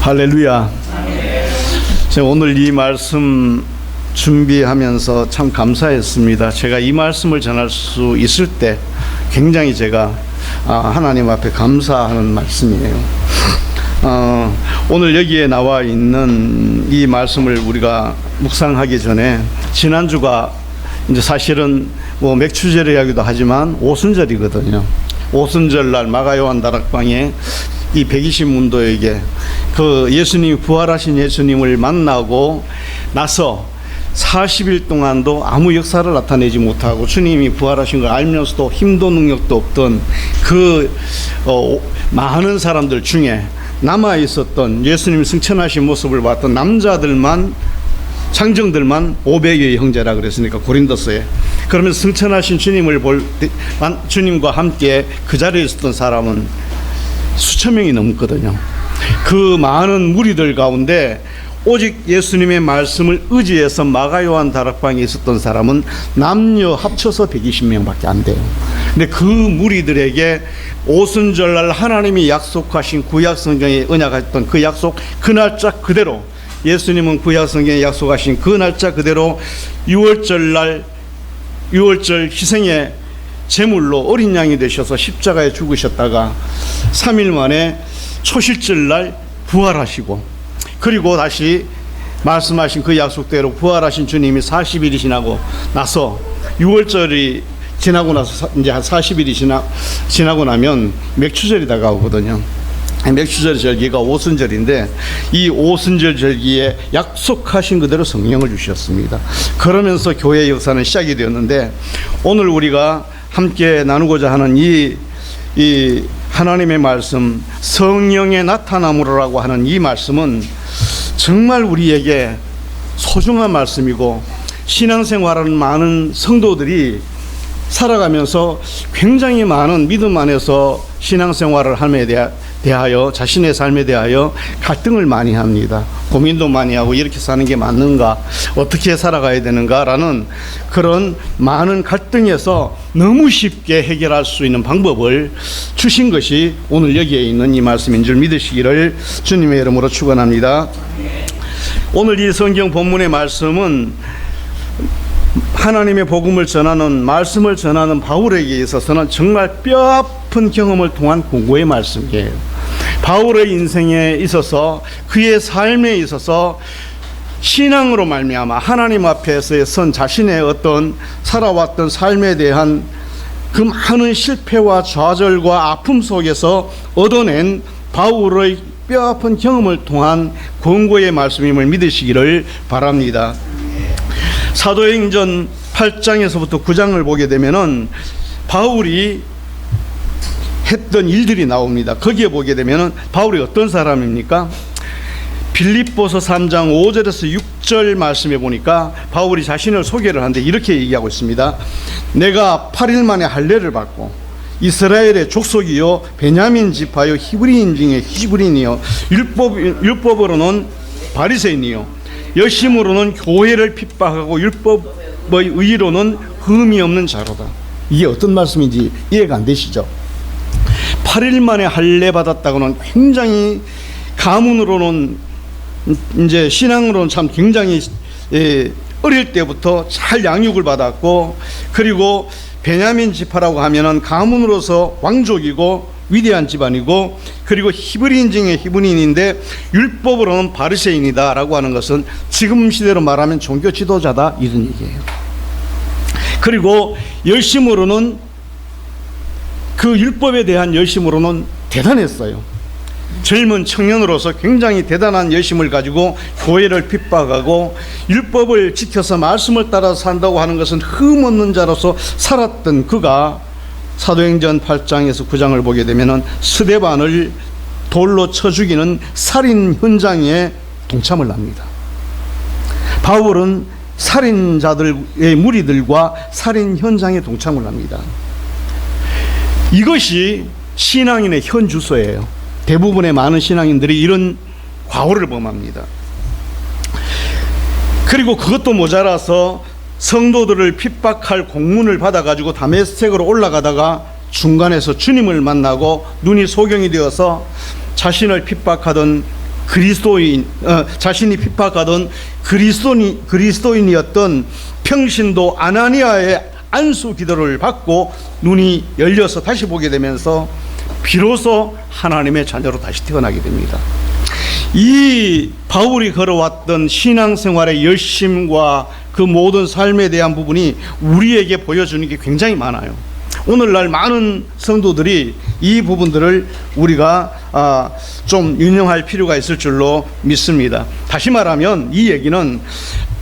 할렐루야. 제가 오늘 이 말씀 준비하면서 참 감사했습니다. 제가 이 말씀을 전할 수 있을 때 굉장히 제가 하나님 앞에 감사하는 말씀이에요. 오늘 여기에 나와 있는 이 말씀을 우리가 묵상하기 전에 지난주가 이제 사실은 뭐 맥추절이라기도 하지만 오순절이거든요. 오순절날 마가요한 다락방에 이 120문도에게 그 예수님이 부활하신 예수님을 만나고 나서 40일 동안도 아무 역사를 나타내지 못하고 주님이 부활하신 걸 알면서도 힘도 능력도 없던 그 많은 사람들 중에 남아 있었던 예수님 승천하신 모습을 봤던 남자들만 장정들만 500여의 형제라 그랬으니까 고린도서에. 그러면서 승천하신 주님을 주님과 함께 그 자리에 있었던 사람은 수천 명이 넘거든요. 그 많은 무리들 가운데 오직 예수님의 말씀을 의지해서 마가요한 다락방에 있었던 사람은 남녀 합쳐서 120명밖에 안 돼요. 근데 그 무리들에게 오순절날 하나님이 약속하신 구약성경에 언약했던 그 약속, 그 날짜 그대로, 예수님은 구약성경에 약속하신 그 날짜 그대로 6월절 희생의 제물로 어린 양이 되셔서 십자가에 죽으셨다가 3일 만에 초실절날 부활하시고, 그리고 다시 말씀하신 그 약속대로 부활하신 주님이 40일이 지나고 나서 6월절이 지나고 나서 이제 한 40일이 지나고 나면 맥추절이 다가오거든요. 맥추절 절기가 오순절인데 이 오순절 절기에 약속하신 그대로 성령을 주셨습니다. 그러면서 교회의 역사는 시작이 되었는데, 오늘 우리가 함께 나누고자 하는 이 하나님의 말씀, 성령의 나타남으로라고 하는 이 말씀은 정말 우리에게 소중한 말씀이고, 신앙생활하는 많은 성도들이 살아가면서 굉장히 많은 믿음 안에서 신앙생활을 함에 대하여 자신의 삶에 대하여 갈등을 많이 합니다. 고민도 많이 하고, 이렇게 사는 게 맞는가, 어떻게 살아가야 되는가라는 그런 많은 갈등에서 너무 쉽게 해결할 수 있는 방법을 주신 것이 오늘 여기에 있는 이 말씀인 줄 믿으시기를 주님의 이름으로 축원합니다. 오늘 이 성경 본문의 말씀은 하나님의 복음을 전하는, 말씀을 전하는 바울에게 있어서는 정말 뼈아픈 경험을 통한 공고의 말씀이에요. 바울의 인생에 있어서, 그의 삶에 있어서 신앙으로 말미암아 하나님 앞에서의 선 자신의 어떤 살아왔던 삶에 대한 그 많은 실패와 좌절과 아픔 속에서 얻어낸 바울의 뼈아픈 경험을 통한 권고의 말씀임을 믿으시기를 바랍니다. 사도행전 8장에서부터 9장을 보게 되면은 바울이 했던 일들이 나옵니다. 거기에 보게 되면은 바울이 어떤 사람입니까? 빌립보서 3장 5절에서 6절 말씀에 보니까 바울이 자신을 소개를 하는데 이렇게 얘기하고 있습니다. 내가 8일 만에 할례를 받고 이스라엘의 족속이요 베냐민 지파요 히브리인 중에 히브리인이요 율법으로는 바리새인이요 열심으로는 교회를 핍박하고 율법의 의로는 흠이 없는 자로다. 이게 어떤 말씀인지 이해가 안 되시죠? 8일 만에 할례 받았다고는 굉장히 가문으로는 이제 신앙으로는 참 굉장히 어릴 때부터 잘 양육을 받았고, 그리고 베냐민 지파라고 하면은 가문으로서 왕족이고 위대한 집안이고, 그리고 히브리인 중에 히브리인인데 율법으로는 바리새인이다 라고 하는 것은 지금 시대로 말하면 종교 지도자다, 이런 얘기예요. 그리고 열심으로는, 그 율법에 대한 열심으로는 대단했어요. 젊은 청년으로서 굉장히 대단한 열심을 가지고 교회를 핍박하고 율법을 지켜서 말씀을 따라 산다고 하는 것은 흠없는 자로서 살았던 그가 사도행전 8장에서 9장을 보게 되면은 스데반을 돌로 쳐 죽이는 살인 현장에 동참을 합니다. 바울은 살인자들의 무리들과 살인 현장에 동참을 합니다. 이것이 신앙인의 현 주소예요. 대부분의 많은 신앙인들이 이런 과오를 범합니다. 그리고 그것도 모자라서 성도들을 핍박할 공문을 받아가지고 다메섹으로 올라가다가 중간에서 주님을 만나고 눈이 소경이 되어서 자신을 핍박하던 자신이 핍박하던 그리스도인이었던 평신도 아나니아의 안수 기도를 받고 눈이 열려서 다시 보게 되면서 비로소 하나님의 자녀로 다시 태어나게 됩니다. 이 바울이 걸어왔던 신앙생활의 열심과 그 모든 삶에 대한 부분이 우리에게 보여주는 게 굉장히 많아요. 오늘날 많은 성도들이 이 부분들을 우리가 좀 윤영할 필요가 있을 줄로 믿습니다. 다시 말하면 이 얘기는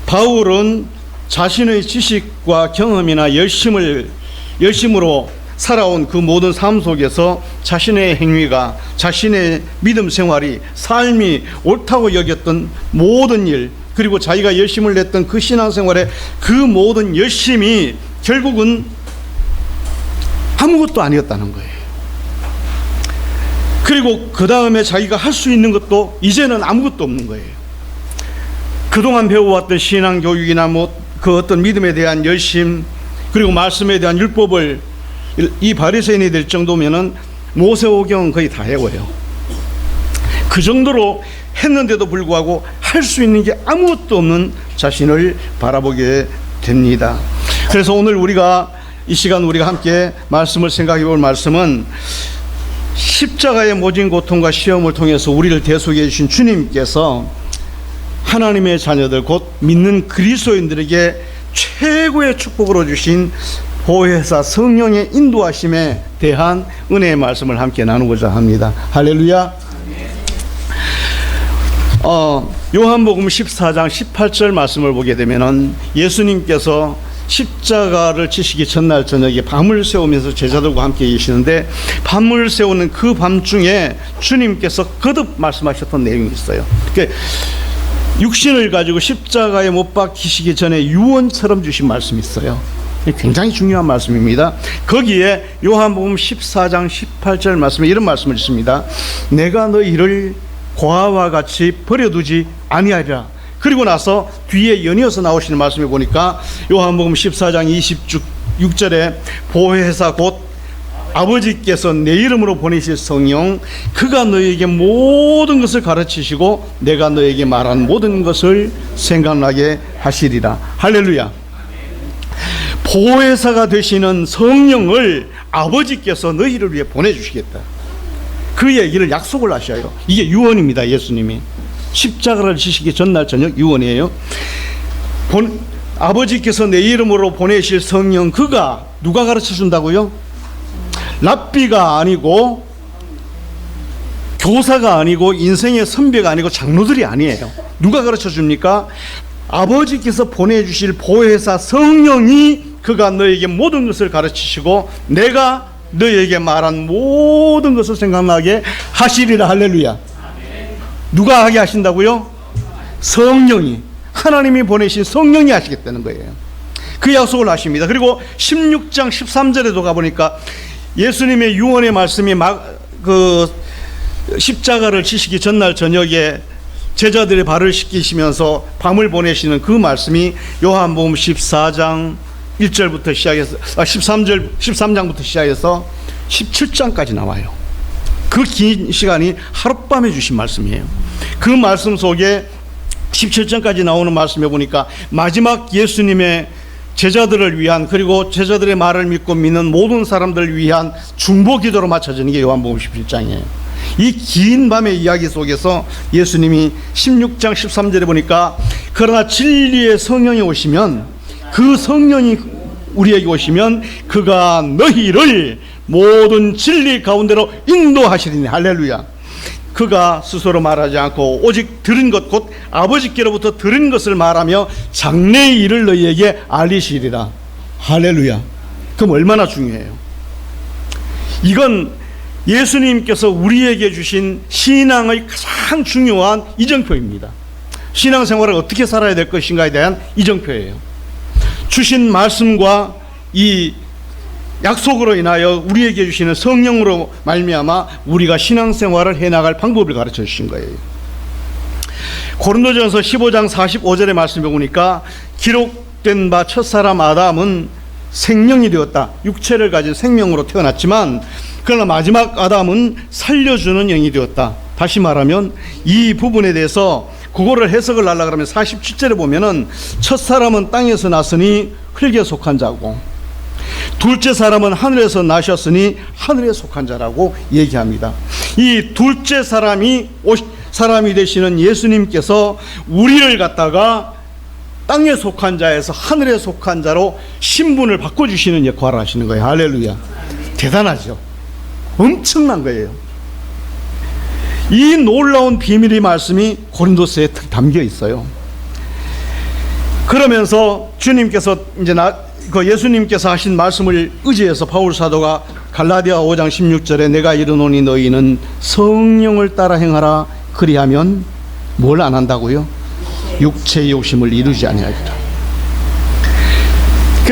바울은 자신의 지식과 경험이나 열심으로 살아온 그 모든 삶 속에서 자신의 행위가, 자신의 믿음 생활이, 삶이 옳다고 여겼던 모든 일, 그리고 자기가 열심을 냈던 그 신앙생활의 그 모든 열심이 결국은 아무것도 아니었다는 거예요. 그리고 그 다음에 자기가 할 수 있는 것도 이제는 아무것도 없는 거예요. 그동안 배워왔던 신앙교육이나 그 어떤 믿음에 대한 열심, 그리고 말씀에 대한 율법을 이 바리새인이 될 정도면은 모세오경 거의 다 해워요. 그 정도로 했는데도 불구하고 할 수 있는 게 아무것도 없는 자신을 바라보게 됩니다. 그래서 오늘 이 시간 우리가 함께 말씀을 생각해 볼 말씀은 십자가의 모진 고통과 시험을 통해서 우리를 대속해 주신 주님께서 하나님의 자녀들 곧 믿는 그리스도인들에게 최고의 축복으로 주신 보혜사 성령의 인도하심에 대한 은혜의 말씀을 함께 나누고자 합니다. 할렐루야. 요한복음 14장 18절 말씀을 보게 되면은 예수님께서 십자가를 지시기 전날 저녁에 밤을 새우면서 제자들과 함께 계시는데, 밤을 새우는 그 밤중에 주님께서 거듭 말씀하셨던 내용이 있어요. 그러니까 육신을 가지고 십자가에 못 박히시기 전에 유언처럼 주신 말씀이 있어요. 굉장히 중요한 말씀입니다. 거기에 요한복음 14장 18절 말씀에 이런 말씀을 있습니다. 내가 너희를 고아와 같이 버려두지 아니하리라. 그리고 나서 뒤에 연이어서 나오시는 말씀에 보니까 요한복음 14장 26절에 보혜사 곧 아버지께서 내 이름으로 보내실 성령 그가 너희에게 모든 것을 가르치시고 내가 너희에게 말한 모든 것을 생각나게 하시리라. 할렐루야. 보혜사가 되시는 성령을 아버지께서 너희를 위해 보내주시겠다. 그 얘기를 약속을 하셔요. 이게 유언입니다. 예수님이 십자가를 지시기 전날 저녁 유언이에요. 아버지께서 내 이름으로 보내실 성령 그가 누가 가르쳐 준다고요? 랍비가 아니고 교사가 아니고 인생의 선배가 아니고 장로들이 아니에요. 누가 가르쳐 줍니까? 아버지께서 보내주실 보혜사 성령이 그가 너에게 모든 것을 가르치시고 내가 너에게 말한 모든 것을 생각나게 하시리라. 할렐루야. 누가 하게 하신다고요? 성령이, 하나님이 보내신 성령이 하시겠다는 거예요. 그 약속을 하십니다. 그리고 16장 13절에도 가보니까 예수님의 유언의 말씀이 십자가를 지시기 전날 저녁에 제자들의 발을 씻기시면서 밤을 보내시는 그 말씀이 요한복음 14장 1절부터 시작해서 13장부터 시작해서 17장까지 나와요. 그 긴 시간이 하룻밤에 주신 말씀이에요. 그 말씀 속에 17장까지 나오는 말씀에 보니까 마지막 예수님의 제자들을 위한, 그리고 제자들의 말을 믿고 믿는 모든 사람들을 위한 중보 기도로 맞춰지는 게 요한복음 17장이에요. 이 긴 밤의 이야기 속에서 예수님이 16장 13절에 보니까 그러나 진리의 성령이 오시면, 그 성령이 우리에게 오시면 그가 너희를 모든 진리 가운데로 인도하시리니. 할렐루야. 그가 스스로 말하지 않고 오직 들은 것 곧 아버지께로부터 들은 것을 말하며 장래의 일을 너희에게 알리시리라. 할렐루야. 그럼 얼마나 중요해요. 이건 예수님께서 우리에게 주신 신앙의 가장 중요한 이정표입니다. 신앙생활을 어떻게 살아야 될 것인가에 대한 이정표예요. 주신 말씀과 이 약속으로 인하여 우리에게 주시는 성령으로 말미암아 우리가 신앙생활을 해나갈 방법을 가르쳐 주신 거예요. 고린도전서 15장 45절의 말씀에 보니까 기록된 바 첫사람 아담은 생명이 되었다. 육체를 가진 생명으로 태어났지만 그러나 마지막 아담은 살려주는 영이 되었다. 다시 말하면 이 부분에 대해서 그거를 해석을 하려고 그러면 47절에 보면은 첫 사람은 땅에서 났으니 흙에 속한 자고 둘째 사람은 하늘에서 나셨으니 하늘에 속한 자라고 얘기합니다. 이 둘째 사람이 되시는 예수님께서 우리를 갖다가 땅에 속한 자에서 하늘에 속한 자로 신분을 바꿔주시는 역할을 하시는 거예요. 할렐루야. 대단하죠. 엄청난 거예요. 이 놀라운 비밀의 말씀이 고린도서에 담겨 있어요. 그러면서 주님께서 이제 예수님께서 하신 말씀을 의지해서 바울 사도가 갈라디아 5장 16절에 내가 이르노니 너희는 성령을 따라 행하라 그리하면 뭘 안 한다고요? 육체의 욕심을 이루지 아니하리라.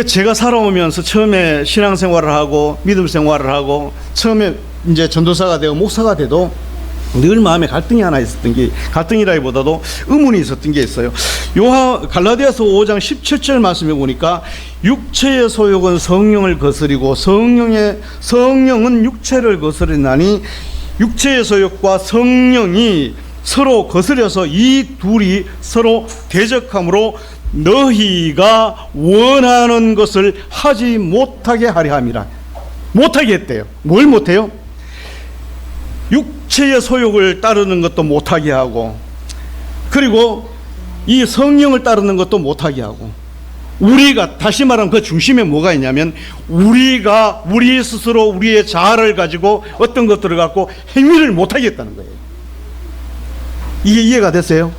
제가 살아오면서 처음에 신앙생활을 하고 믿음 생활을 하고 처음에 이제 전도사가 되고 목사가 돼도 늘 마음에 갈등이 하나 있었던 게, 갈등이라기보다도 의문이 있었던 게 있어요. 갈라디아서 5장 17절 말씀에 보니까 육체의 소욕은 성령을 거스리고 성령은 육체를 거스리나니 육체의 소욕과 성령이 서로 거스려서 이 둘이 서로 대적함으로 너희가 원하는 것을 하지 못하게 하려 함이라. 못하게 했대요. 뭘 못해요? 육체의 소욕을 따르는 것도 못하게 하고, 그리고 이 성령을 따르는 것도 못하게 하고, 우리가, 다시 말하면 그 중심에 뭐가 있냐면 우리가 우리 스스로 우리의 자아를 가지고 어떤 것들을 갖고 행위를 못하겠다는 거예요. 이게 이해가 됐어요?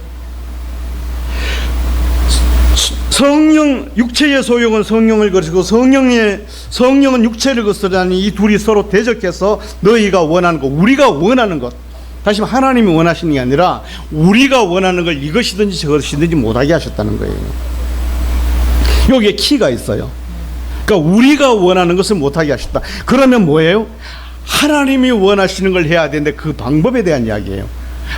육체의 소욕은 성령을 거스리고 성령은 육체를 거스르니 이 둘이 서로 대적해서 너희가 원하는 것, 우리가 원하는 것, 다시 말하면 하나님이 원하시는 게 아니라 우리가 원하는 걸 이것이든지 저것이든지 못하게 하셨다는 거예요. 여기에 키가 있어요. 그러니까 우리가 원하는 것을 못하게 하셨다. 그러면 뭐예요? 하나님이 원하시는 걸 해야 되는데 그 방법에 대한 이야기예요.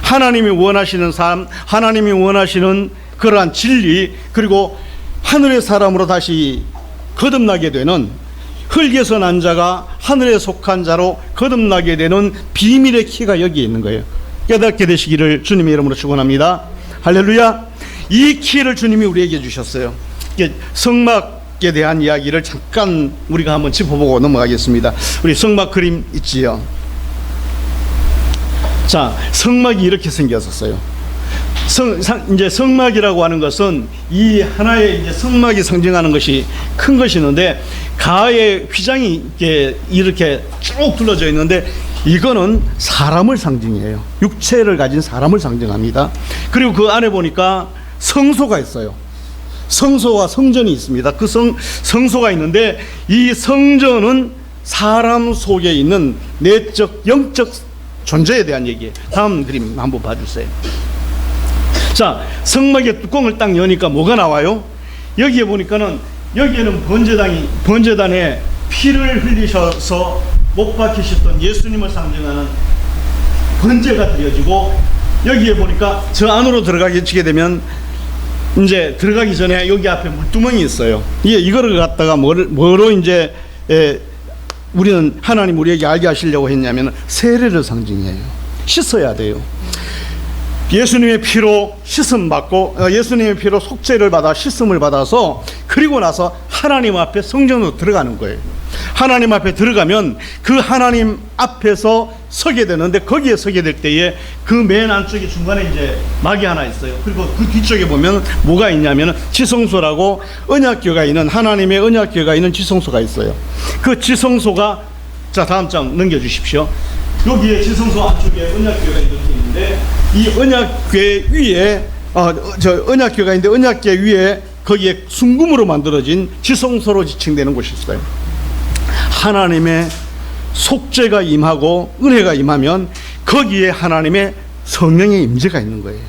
하나님이 원하시는 삶, 하나님이 원하시는 그러한 진리, 그리고 하늘의 사람으로 다시 거듭나게 되는, 흙에서 난 자가 하늘에 속한 자로 거듭나게 되는 비밀의 키가 여기에 있는 거예요. 깨닫게 되시기를 주님의 이름으로 축원합니다. 할렐루야. 이 키를 주님이 우리에게 주셨어요. 성막에 대한 이야기를 잠깐 우리가 한번 짚어보고 넘어가겠습니다. 우리 성막 그림 있지요. 자, 성막이 이렇게 생겼었어요. 이제 성막이라고 하는 것은 이 하나의 이제 성막이 상징하는 것이 큰 것이 있는데, 가에 휘장이 이렇게 쭉 둘러져 있는데, 이거는 사람을 상징해요. 육체를 가진 사람을 상징합니다. 그리고 그 안에 보니까 성소가 있어요. 성소와 성전이 있습니다. 그 성소가 있는데, 이 성전은 사람 속에 있는 내적, 영적 존재에 대한 얘기예요. 다음 그림 한번 봐주세요. 자, 성막의 뚜껑을 딱 여니까 뭐가 나와요? 여기에 보니까는, 여기에는 번제단에 피를 흘리셔서 못 박히셨던 예수님을 상징하는 번제가 드려지고, 여기에 보니까 저 안으로 들어가게 되면 이제 들어가기 전에 여기 앞에 물두멍이 있어요. 이거를 갖다가 뭐로 이제 우리는 하나님 우리에게 알게 하시려고 했냐면 세례를 상징해요. 씻어야 돼요. 예수님의 피로 씻음 받고, 예수님의 피로 속죄를 받아 씻음을 받아서, 그리고 나서 하나님 앞에 성전으로 들어가는 거예요. 하나님 앞에 들어가면 그 하나님 앞에서 서게 되는데, 거기에 서게 될 때에 그 맨 안쪽에 중간에 이제 막이 하나 있어요. 그리고 그 뒤쪽에 보면 뭐가 있냐면 지성소라고, 언약궤가 있는, 하나님의 언약궤가 있는 지성소가 있어요. 그 지성소가, 자 다음 장 넘겨주십시오. 여기에 지성소 안쪽에 언약궤가 이렇게 있는데, 이 언약궤 위에 언약궤가 있는데, 언약궤 위에 거기에 순금으로 만들어진 지성소로 지칭되는 곳이 있어요. 하나님의 속죄가 임하고 은혜가 임하면 거기에 하나님의 성령의 임재가 있는 거예요.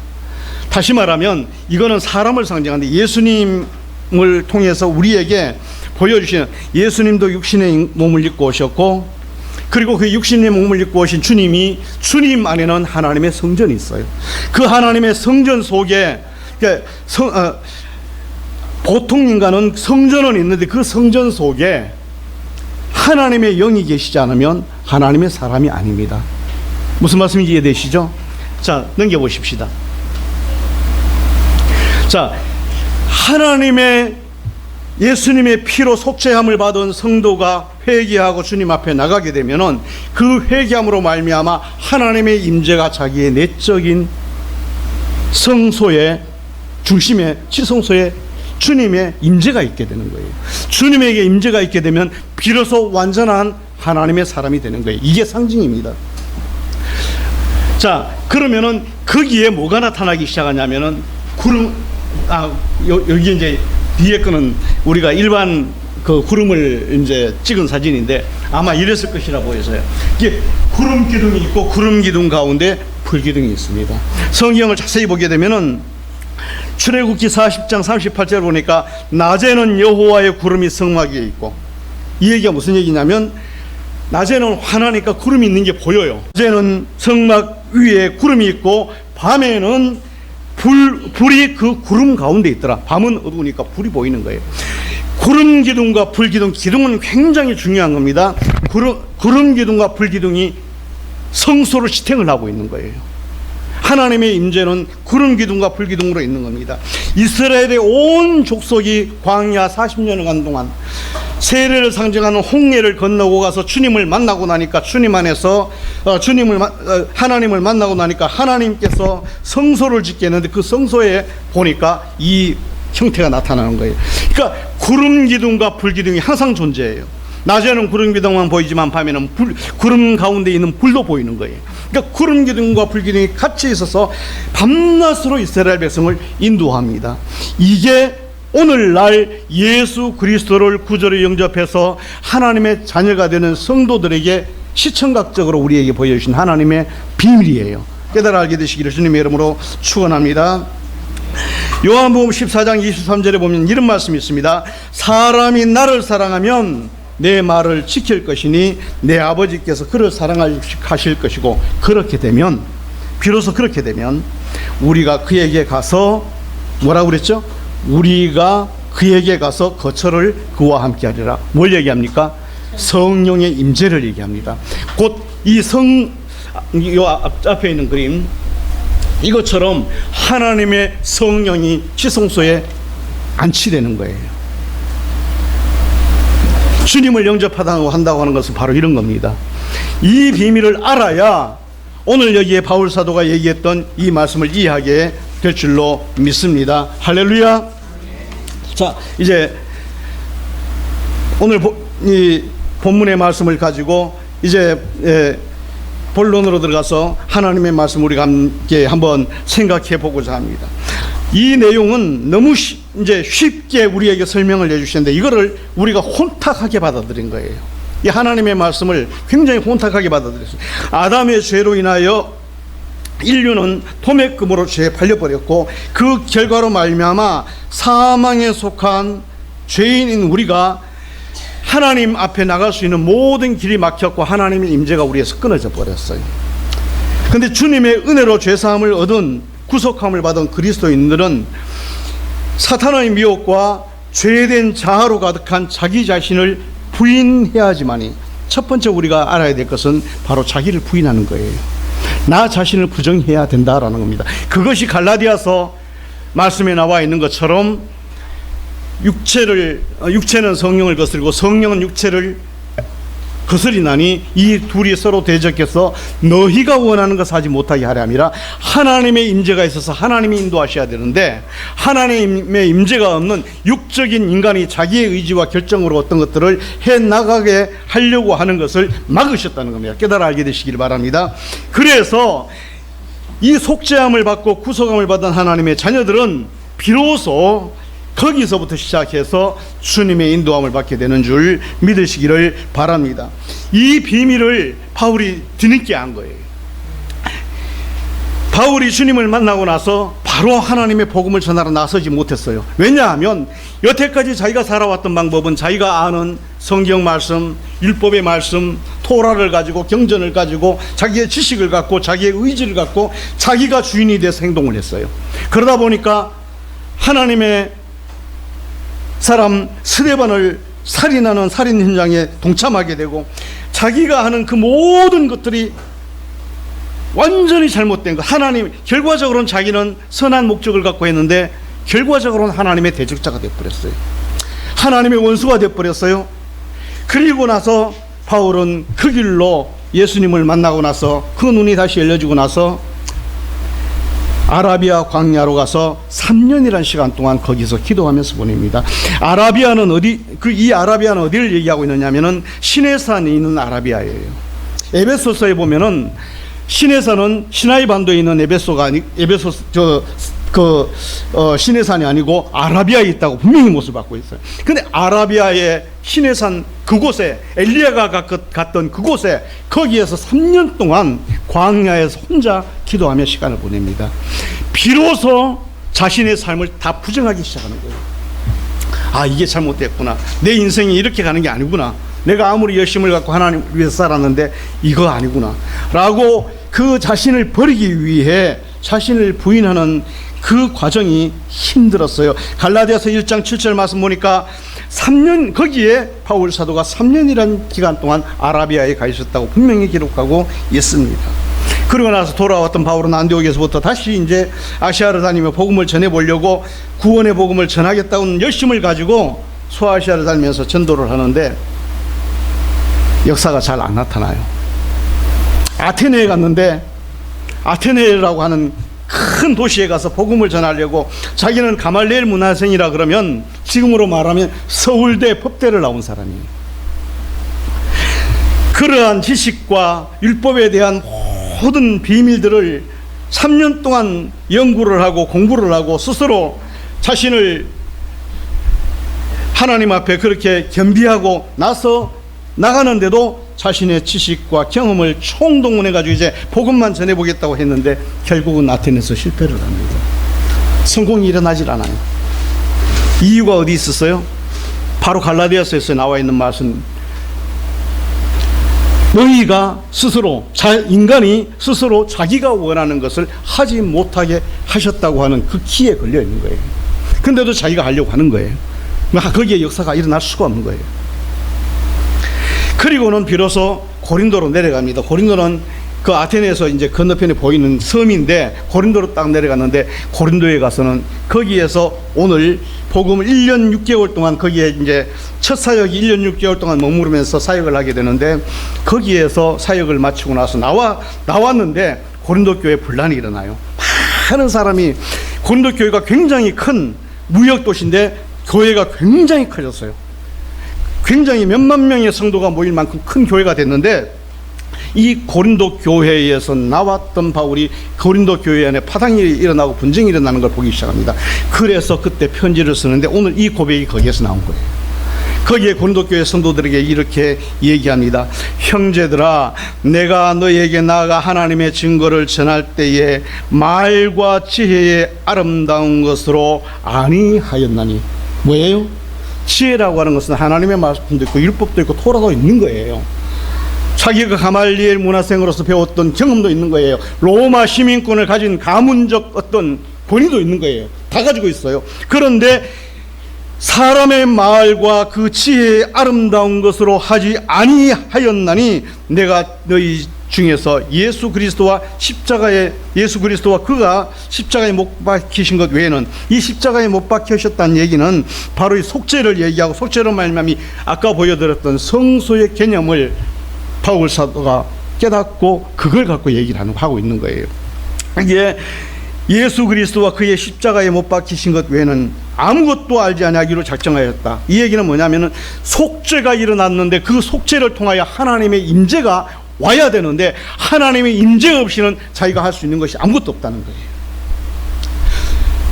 다시 말하면 이거는 사람을 상징하는데, 예수님을 통해서 우리에게 보여주시는, 예수님도 육신의 몸을 입고 오셨고, 그리고 그 육신의 몸을 입고 오신 주님이, 주님 안에는 하나님의 성전이 있어요. 그 하나님의 성전 속에, 보통 인간은 성전은 있는데 그 성전 속에 하나님의 영이 계시지 않으면 하나님의 사람이 아닙니다. 무슨 말씀인지 이해되시죠? 자, 넘겨보십시다. 자, 하나님의 예수님의 피로 속죄함을 받은 성도가 회개하고 주님 앞에 나가게 되면은 그 회개함으로 말미암아 하나님의 임재가 자기의 내적인 성소의 중심에 지성소에 주님의 임재가 있게 되는 거예요. 주님에게 임재가 있게 되면 비로소 완전한 하나님의 사람이 되는 거예요. 이게 상징입니다. 자, 그러면은 거기에 뭐가 나타나기 시작하냐면은 구름, 여기 이제 뒤에 거는 우리가 일반 그 구름을 이제 찍은 사진인데 아마 이랬을 것이라 보여서요. 이게 구름 기둥이 있고 구름 기둥 가운데 불 기둥이 있습니다. 성경을 자세히 보게 되면은 출애굽기 40장 38절 보니까 낮에는 여호와의 구름이 성막 위에 있고, 이 얘기가 무슨 얘기냐면 낮에는 환하니까 구름이 있는 게 보여요. 낮에는 성막 위에 구름이 있고 밤에는 불이 그 구름 가운데 있더라. 밤은 어두우니까 불이 보이는 거예요. 구름 기둥과 불 기둥, 기둥은 굉장히 중요한 겁니다. 구름 기둥과 불 기둥이 성소로 지탱을 하고 있는 거예요. 하나님의 임재는 구름 기둥과 불 기둥으로 있는 겁니다. 이스라엘의 온 족속이 광야 40년간 동안 세례를 상징하는 홍해를 건너고 가서 주님을 만나고 나니까 주님 안에서 하나님을 만나고 나니까 하나님께서 성소를 짓게 했는데 그 성소에 보니까 이 형태가 나타나는 거예요. 그러니까 구름 기둥과 불 기둥이 항상 존재해요. 낮에는 구름 기둥만 보이지만 밤에는 구름 가운데 있는 불도 보이는 거예요. 그러니까 구름 기둥과 불 기둥이 같이 있어서 밤낮으로 이스라엘 백성을 인도합니다. 이게 오늘날 예수 그리스도를 구주로 영접해서 하나님의 자녀가 되는 성도들에게 시청각적으로 우리에게 보여주신 하나님의 비밀이에요. 깨달아 알게 되시기를 주님의 이름으로 축원합니다. 요한복음 14장 23절에 보면 이런 말씀이 있습니다. 사람이 나를 사랑하면 내 말을 지킬 것이니 내 아버지께서 그를 사랑하실 것이고, 그렇게 되면, 비로소 그렇게 되면 우리가 그에게 가서 뭐라고 그랬죠? 우리가 그에게 가서 거처를 그와 함께 하리라. 뭘 얘기합니까? 성령의 임재를 얘기합니다. 곧 이 앞에 있는 그림, 이것처럼 하나님의 성령이 지성소에 안치되는 거예요. 주님을 영접한다고 하는 것은 바로 이런 겁니다. 이 비밀을 알아야 오늘 여기에 바울 사도가 얘기했던 이 말씀을 이해하게 될 줄로 믿습니다. 할렐루야. 자, 이제 오늘 이 본문의 말씀을 가지고 이제 본론으로 들어가서 하나님의 말씀 우리가 함께 한번 생각해 보고자 합니다. 이 내용은 너무 이제 쉽게 우리에게 설명을 해주시는데 이거를 우리가 혼탁하게 받아들인 거예요. 이 하나님의 말씀을 굉장히 혼탁하게 받아들였어요. 아담의 죄로 인하여 인류는 도매금으로 죄에 팔려버렸고, 그 결과로 말미암아 사망에 속한 죄인인 우리가 하나님 앞에 나갈 수 있는 모든 길이 막혔고 하나님의 임재가 우리에서 끊어져 버렸어요. 그런데 주님의 은혜로 죄사함을 얻은, 구속함을 받은 그리스도인들은 사탄의 미혹과 죄된 자아로 가득한 자기 자신을 부인해야 하지만이, 첫 번째 우리가 알아야 될 것은 바로 자기를 부인하는 거예요. 나 자신을 부정해야 된다라는 겁니다. 그것이 갈라디아서 말씀에 나와 있는 것처럼 육체는 성령을 거스르고 성령은 육체를 거스리나니 이 둘이 서로 대적해서 너희가 원하는 것을 하지 못하게 하려 함이라. 하나님의 임재가 있어서 하나님이 인도하셔야 되는데, 하나님의 임재가 없는 육적인 인간이 자기의 의지와 결정으로 어떤 것들을 해나가게 하려고 하는 것을 막으셨다는 겁니다. 깨달아 알게 되시기를 바랍니다. 그래서 이 속죄함을 받고 구속함을 받은 하나님의 자녀들은 비로소 거기서부터 시작해서 주님의 인도함을 받게 되는 줄 믿으시기를 바랍니다. 이 비밀을 바울이 뒤늦게 안 거예요. 바울이 주님을 만나고 나서 바로 하나님의 복음을 전하러 나서지 못했어요. 왜냐하면 여태까지 자기가 살아왔던 방법은 자기가 아는 성경 말씀, 율법의 말씀, 토라를 가지고, 경전을 가지고, 자기의 지식을 갖고, 자기의 의지를 갖고 자기가 주인이 돼서 행동을 했어요. 그러다 보니까 하나님의 사람 스데반을 살인하는 살인 현장에 동참하게 되고, 자기가 하는 그 모든 것들이 완전히 잘못된 것. 하나님, 결과적으로는 자기는 선한 목적을 갖고 했는데 결과적으로는 하나님의 대적자가 되어버렸어요. 하나님의 원수가 되어버렸어요. 그리고 나서 바울은 그 길로 예수님을 만나고 나서 그 눈이 다시 열려지고 나서 아라비아 광야로 가서 3년이라는 시간 동안 거기서 기도하면서 보냅니다. 아라비아는 이 아라비아는 어디를 얘기하고 있느냐면은 시내산에 있는 아라비아예요. 에베소서에 보면은 시내산은 시나이 반도에 있는 시내산이 아니고 아라비아에 있다고 분명히 못을 받고 있어요. 근데 아라비아의 시내산 그곳에 엘리야가 갔던 그곳에 거기에서 3년 동안 광야에서 혼자 기도하며 시간을 보냅니다. 비로소 자신의 삶을 다 부정하기 시작하는 거예요. 아, 이게 잘못됐구나. 내 인생이 이렇게 가는 게 아니구나. 내가 아무리 열심을 갖고 하나님 위해서 살았는데 이거 아니구나 라고 그 자신을 버리기 위해 자신을 부인하는 그 과정이 힘들었어요. 갈라디아서 1장 7절 말씀 보니까 3년, 거기에 바울 사도가 3년이라는 기간 동안 아라비아에 가 있었다고 분명히 기록하고 있습니다. 그러고 나서 돌아왔던 바울은 안디옥에서부터 다시 이제 아시아를 다니며 복음을 전해보려고 구원의 복음을 전하겠다는 열심을 가지고 소아시아를 다니면서 전도를 하는데 역사가 잘 안 나타나요. 아테네에 갔는데 아테네라고 하는 큰 도시에 가서 복음을 전하려고 자기는 가말리엘 문화생이라 그러면 지금으로 말하면 서울대 법대를 나온 사람이에요. 그러한 지식과 율법에 대한 모든 비밀들을 3년 동안 연구를 하고 공부를 하고 스스로 자신을 하나님 앞에 그렇게 겸비하고 나서 나가는데도 자신의 지식과 경험을 총동원해가지고 이제 복음만 전해보겠다고 했는데 결국은 아테네에서 실패를 합니다. 성공이 일어나질 않아요. 이유가 어디 있었어요? 바로 갈라디아서에서 나와 있는 말씀, 너희가 스스로 인간이 스스로 자기가 원하는 것을 하지 못하게 하셨다고 하는 그 키에 걸려 있는 거예요. 근데도 자기가 하려고 하는 거예요. 거기에 역사가 일어날 수가 없는 거예요. 그리고는 비로소 고린도로 내려갑니다. 고린도는 그 아테네에서 이제 건너편에 보이는 섬인데 고린도로 딱 내려갔는데 고린도에 가서는 거기에서 오늘 복음을 1년 6개월 동안 거기에 이제 첫 사역이 1년 6개월 동안 머무르면서 사역을 하게 되는데 거기에서 사역을 마치고 나서 나왔는데 고린도 교회에 분란이 일어나요. 많은 사람이 고린도 교회가 굉장히 큰 무역 도시인데 교회가 굉장히 커졌어요. 굉장히 몇만 명의 성도가 모일 만큼 큰 교회가 됐는데 이 고린도 교회에서 나왔던 바울이 고린도 교회 안에 파당이 일어나고 분쟁이 일어나는 걸 보기 시작합니다. 그래서 그때 편지를 쓰는데 오늘 이 고백이 거기에서 나온 거예요. 거기에 고린도 교회 성도들에게 이렇게 얘기합니다. 형제들아, 내가 너에게 나아가 하나님의 증거를 전할 때에 말과 지혜의 아름다운 것으로 아니하였나니. 뭐예요? 지혜라고 하는 것은 하나님의 말씀도 있고 율법도 있고 토라도 있는 거예요. 자기가 가말리엘 문화생으로서 배웠던 경험도 있는 거예요. 로마 시민권을 가진 가문적 어떤 권위도 있는 거예요. 다 가지고 있어요. 그런데 사람의 말과 그 지혜의 아름다운 것으로 하지 아니하였나니 내가 너희 중에서 예수 그리스도와 그가 십자가에 못 박히신 것 외에는, 이 십자가에 못 박히셨다는 얘기는 바로 이 속죄를 얘기하고 속죄로 말미암이 아까 보여드렸던 성소의 개념을 바울 사도가 깨닫고 그걸 갖고 얘기를 하고 있는 거예요. 이게 예수 그리스도와 그의 십자가에 못 박히신 것 외에는 아무것도 알지 아니하기로 작정하였다. 이 얘기는 뭐냐면은 속죄가 일어났는데 그 속죄를 통하여 하나님의 임재가 와야 되는데 하나님의 임재 없이는 자기가 할 수 있는 것이 아무것도 없다는 거예요.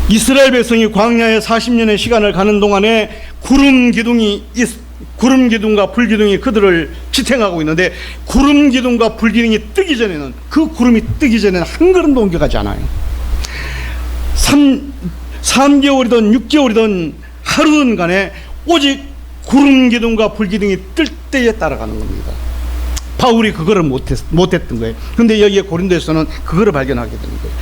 이스라엘 백성이 광야에 40년의 시간을 가는 동안에 구름 기둥과 불 기둥이 그들을 지탱하고 있는데 구름 기둥과 불 기둥이 뜨기 전에는, 그 구름이 뜨기 전에는 한 걸음도 옮겨가지 않아요. 3개월이든 6개월이든 하루든 간에 오직 구름 기둥과 불 기둥이 뜰 때에 따라가는 겁니다. 바울이 그거를 못했던 거예요. 근데 여기에 고린도에서는 그거를 발견하게 되는 거예요.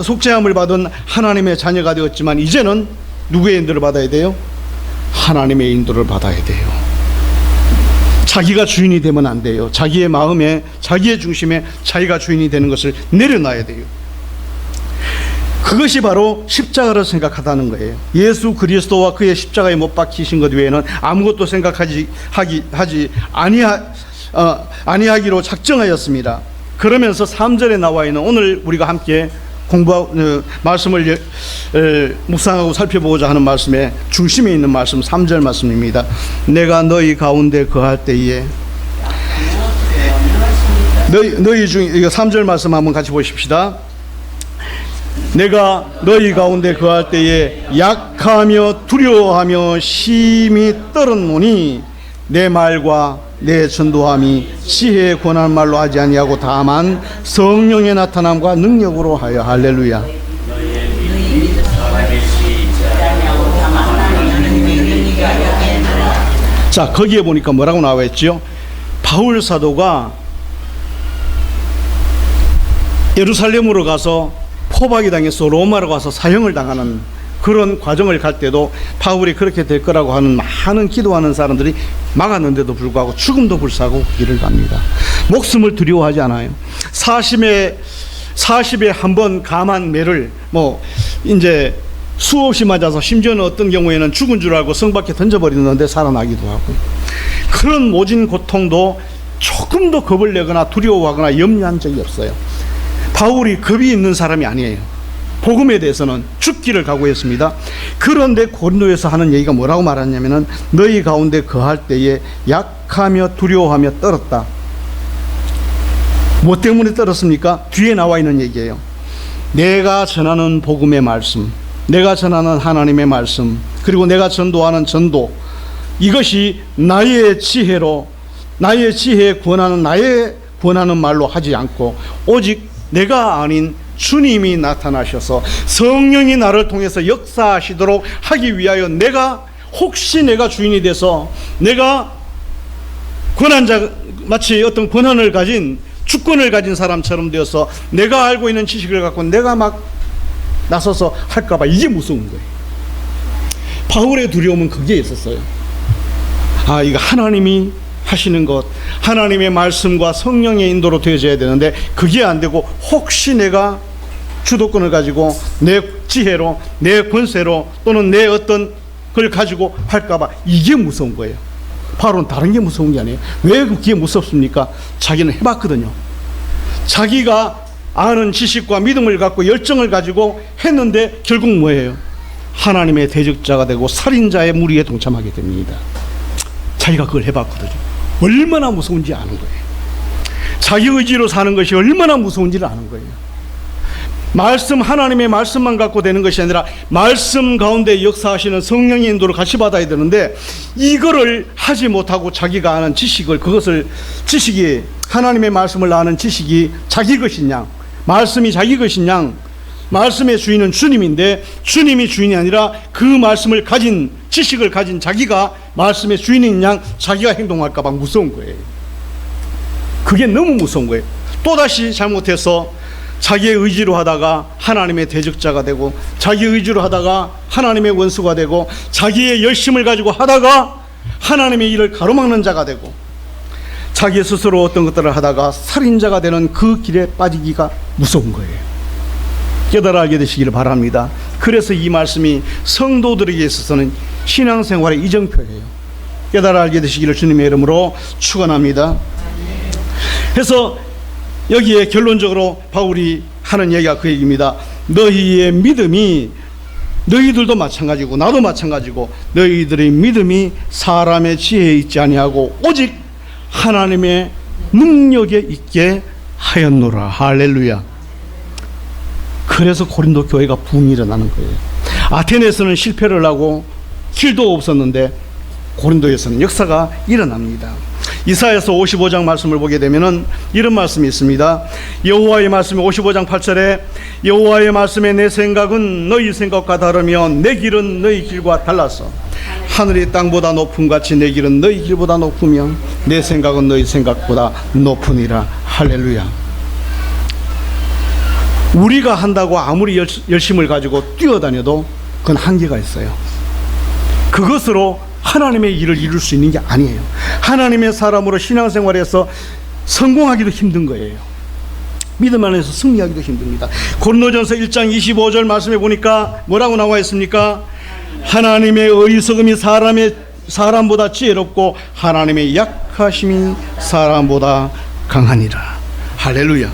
속죄함을 받은 하나님의 자녀가 되었지만 이제는 누구의 인도를 받아야 돼요? 하나님의 인도를 받아야 돼요. 자기가 주인이 되면 안 돼요. 자기의 마음에, 자기의 중심에 자기가 주인이 되는 것을 내려놔야 돼요. 그것이 바로 십자가로 생각하다는 거예요. 예수 그리스도와 그의 십자가에 못 박히신 것 외에는 아무것도 생각하지 아니하기로 작정하였습니다. 그러면서 3절에 나와 있는 오늘 우리가 함께 말씀을 묵상하고 살펴보고자 하는 말씀의 중심에 있는 말씀 3절 말씀입니다. 내가 너희 가운데 거할 때에 너희 중 이거 3절 말씀 한번 같이 보십시다. 내가 너희 가운데 거할 때에 약하며 두려워하며 심히 떨었노니 내 말과 내 전도함이 지혜의 권한 말로 하지 아니하고 다만 성령의 나타남과 능력으로 하여. 할렐루야. 자, 거기에 보니까 뭐라고 나와 있죠? 바울 사도가 예루살렘으로 가서 포박이 당해서 로마로 가서 사형을 당하는 그런 과정을 갈 때도 바울이 그렇게 될 거라고 하는 많은 기도하는 사람들이 막았는데도 불구하고 죽음도 불사하고 길을 갑니다. 목숨을 두려워하지 않아요. 40에 한 번 감한 매를 이제 수없이 맞아서 심지어는 어떤 경우에는 죽은 줄 알고 성 밖에 던져버리는데 살아나기도 하고, 그런 모진 고통도 조금도 겁을 내거나 두려워하거나 염려한 적이 없어요. 바울이 겁이 있는 사람이 아니에요. 복음에 대해서는 죽기를 각오했습니다. 그런데 고린도에서 하는 얘기가 뭐라고 말하냐면은 너희 가운데 거할 때에 약하며 두려워하며 떨었다. 뭐 때문에 떨었습니까? 뒤에 나와 있는 얘기예요. 내가 전하는 복음의 말씀, 내가 전하는 하나님의 말씀, 그리고 내가 전도하는 전도, 이것이 나의 지혜로, 나의 지혜에 권하는, 나의 권하는 말로 하지 않고 오직 내가 아닌 주님이 나타나셔서 성령이 나를 통해서 역사하시도록 하기 위하여 혹시 내가 주인이 돼서 내가 권한자, 마치 어떤 권한을 가진, 주권을 가진 사람처럼 되어서 내가 알고 있는 지식을 갖고 내가 막 나서서 할까봐 이게 무서운 거예요. 바울의 두려움은 거기에 있었어요. 이거 하나님이 하시는 것, 하나님의 말씀과 성령의 인도로 되어져야 되는데 그게 안 되고 혹시 내가 주도권을 가지고 내 지혜로, 내 권세로 또는 내 어떤 걸 가지고 할까봐 이게 무서운 거예요. 바울은 다른 게 무서운 게 아니에요. 왜 그게 무섭습니까? 자기는 해봤거든요. 자기가 아는 지식과 믿음을 갖고 열정을 가지고 했는데 결국 뭐예요? 하나님의 대적자가 되고 살인자의 무리에 동참하게 됩니다. 자기가 그걸 해봤거든요. 얼마나 무서운지 아는 거예요. 자기 의지로 사는 것이 얼마나 무서운지를 아는 거예요. 하나님의 말씀만 갖고 되는 것이 아니라 말씀 가운데 역사하시는 성령의 인도를 같이 받아야 되는데 이거를 하지 못하고 자기가 아는 지식이 하나님의 말씀을 아는 지식이 자기 것이냐, 말씀이 자기 것이냐, 말씀의 주인은 주님인데 주님이 주인이 아니라 그 말씀을 가진, 지식을 가진 자기가 말씀의 주인인 양 자기가 행동할까 봐 무서운 거예요. 그게 너무 무서운 거예요. 또다시 잘못해서 자기의 의지로 하다가 하나님의 대적자가 되고, 자기의 의지로 하다가 하나님의 원수가 되고, 자기의 열심을 가지고 하다가 하나님의 일을 가로막는 자가 되고, 자기 스스로 어떤 것들을 하다가 살인자가 되는 그 길에 빠지기가 무서운 거예요. 깨달아 알게 되시기를 바랍니다. 그래서 이 말씀이 성도들에게 있어서는 신앙생활의 이정표예요. 깨달아 알게 되시기를 주님의 이름으로 축원합니다. 그래서 여기에 결론적으로 바울이 하는 얘기가 그 얘기입니다. 너희의 믿음이, 너희들도 마찬가지고 나도 마찬가지고, 너희들의 믿음이 사람의 지혜에 있지 아니하고 오직 하나님의 능력에 있게 하였노라. 할렐루야. 그래서 고린도 교회가 붐이 일어나는 거예요. 아테네에서는 실패를 하고 길도 없었는데 고린도에서는 역사가 일어납니다. 이사야서 55장 말씀을 보게 되면은 이런 말씀이 있습니다. 여호와의 말씀이 55장 8절에 여호와의 말씀에 내 생각은 너희 생각과 다르며 내 길은 너희 길과 달라서 하늘이 땅보다 높음 같이 내 길은 너희 길보다 높으며 내 생각은 너희 생각보다 높으니라. 할렐루야. 우리가 한다고 아무리 열심을 가지고 뛰어다녀도 그건 한계가 있어요. 그것으로 하나님의 일을 이룰 수 있는 게 아니에요. 하나님의 사람으로 신앙생활에서 성공하기도 힘든 거예요. 믿음 안에서 승리하기도 힘듭니다. 고린도전서 1장 25절 말씀해 보니까 뭐라고 나와 있습니까? 하나님의 어리석음이 사람보다 지혜롭고 하나님의 약하심이 사람보다 강하니라. 할렐루야.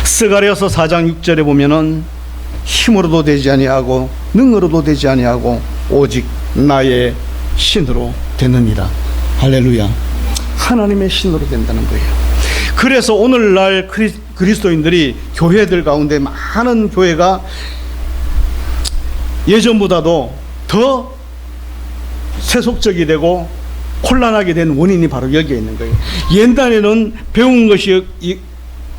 스가랴서 4장 6절에 보면은 힘으로도 되지 아니하고 능으로도 되지 아니하고 오직 나의 신으로 되느니라. 할렐루야. 하나님의 신으로 된다는 거예요. 그래서 오늘날 그리스도인들이 교회들 가운데 많은 교회가 예전보다도 더 세속적이 되고 혼란하게 된 원인이 바로 여기에 있는 거예요. 옛날에는 배운 것이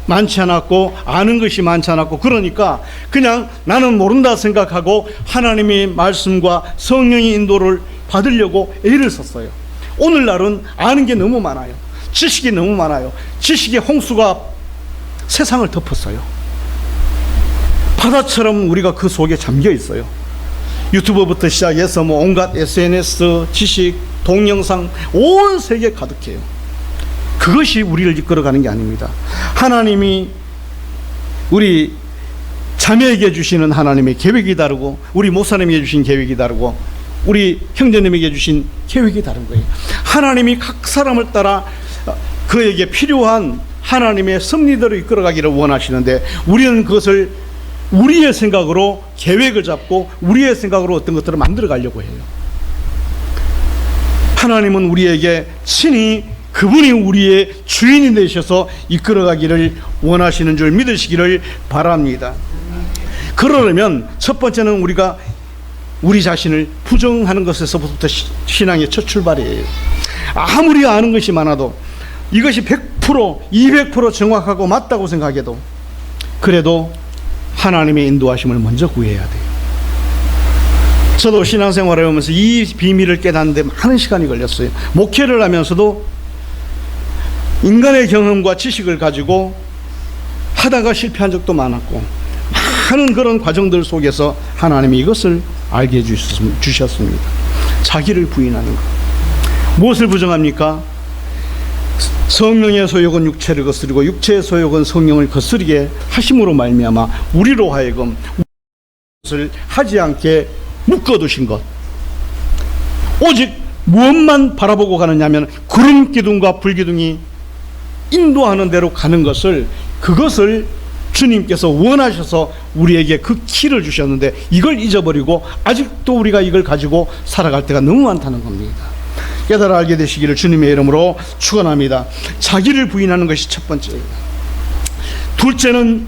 많지 않았고 아는 것이 많지 않았고, 그러니까 그냥 나는 모른다 생각하고 하나님의 말씀과 성령의 인도를 받으려고 애를 썼어요. 오늘날은 아는 게 너무 많아요. 지식이 너무 많아요. 지식의 홍수가 세상을 덮었어요. 바다처럼 우리가 그 속에 잠겨 있어요. 유튜브부터 시작해서 뭐 온갖 SNS, 지식, 동영상 온 세계에 가득해요. 그것이 우리를 이끌어가는 게 아닙니다. 하나님이 우리 자매에게 주시는 하나님의 계획이 다르고, 우리 목사님에게 주신 계획이 다르고, 우리 형제님에게 주신 계획이 다른 거예요. 하나님이 각 사람을 따라 그에게 필요한 하나님의 섭리대로 이끌어가기를 원하시는데, 우리는 그것을 우리의 생각으로 계획을 잡고 우리의 생각으로 어떤 것들을 만들어 가려고 해요. 하나님은 우리에게 친히 그분이 우리의 주인이 되셔서 이끌어가기를 원하시는 줄 믿으시기를 바랍니다. 그러려면 첫 번째는 우리가 우리 자신을 부정하는 것에서부터 신앙의 첫 출발이에요. 아무리 아는 것이 많아도, 이것이 100%, 200% 정확하고 맞다고 생각해도, 그래도 하나님의 인도하심을 먼저 구해야 돼요. 저도 신앙생활을 하면서 이 비밀을 깨닫는데 많은 시간이 걸렸어요. 목회를 하면서도 인간의 경험과 지식을 가지고 하다가 실패한 적도 많았고, 많은 그런 과정들 속에서 하나님이 이것을 알게 주셨습니다. 자기를 부인하는 것. 무엇을 부정합니까? 성령의 소욕은 육체를 거스르고 육체의 소욕은 성령을 거스르게 하심으로 말미암아 우리로 하여금 것을 하지 않게 묶어두신 것. 오직 무엇만 바라보고 가느냐면 구름 기둥과 불 기둥이 인도하는 대로 가는 것을, 그것을 주님께서 원하셔서 우리에게 그 키를 주셨는데, 이걸 잊어버리고 아직도 우리가 이걸 가지고 살아갈 때가 너무 많다는 겁니다. 깨달아 알게 되시기를 주님의 이름으로 축원합니다. 자기를 부인하는 것이 첫 번째입니다. 둘째는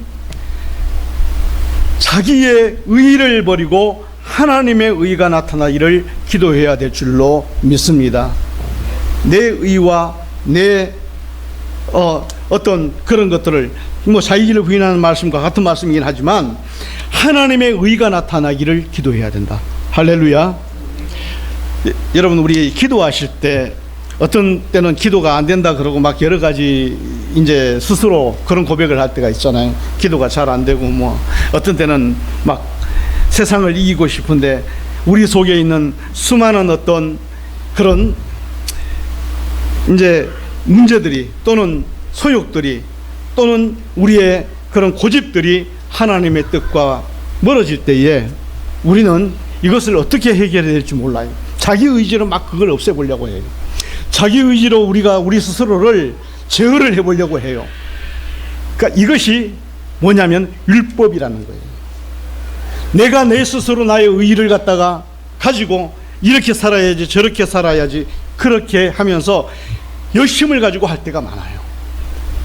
자기의 의의를 버리고 하나님의 의의가 나타나기를 기도해야 될 줄로 믿습니다. 내 의와 내 어떤 그런 것들을, 뭐 자기를 부인하는 말씀과 같은 말씀이긴 하지만 하나님의 의의가 나타나기를 기도해야 된다. 할렐루야. 여러분, 우리 기도하실 때 어떤 때는 기도가 안 된다 그러고 막 여러 가지 이제 스스로 그런 고백을 할 때가 있잖아요. 기도가 잘 안 되고, 뭐 어떤 때는 막 세상을 이기고 싶은데 우리 속에 있는 수많은 어떤 그런 이제 문제들이, 또는 소욕들이, 또는 우리의 그런 고집들이 하나님의 뜻과 멀어질 때에 우리는 이것을 어떻게 해결해야 될지 몰라요. 자기 의지로 막 그걸 없애보려고 해요. 자기 의지로 우리가 우리 스스로를 제어를 해보려고 해요. 그러니까 이것이 뭐냐면 율법이라는 거예요. 내가 내 스스로 나의 의의를 갖다가 가지고 이렇게 살아야지 저렇게 살아야지, 그렇게 하면서 열심을 가지고 할 때가 많아요.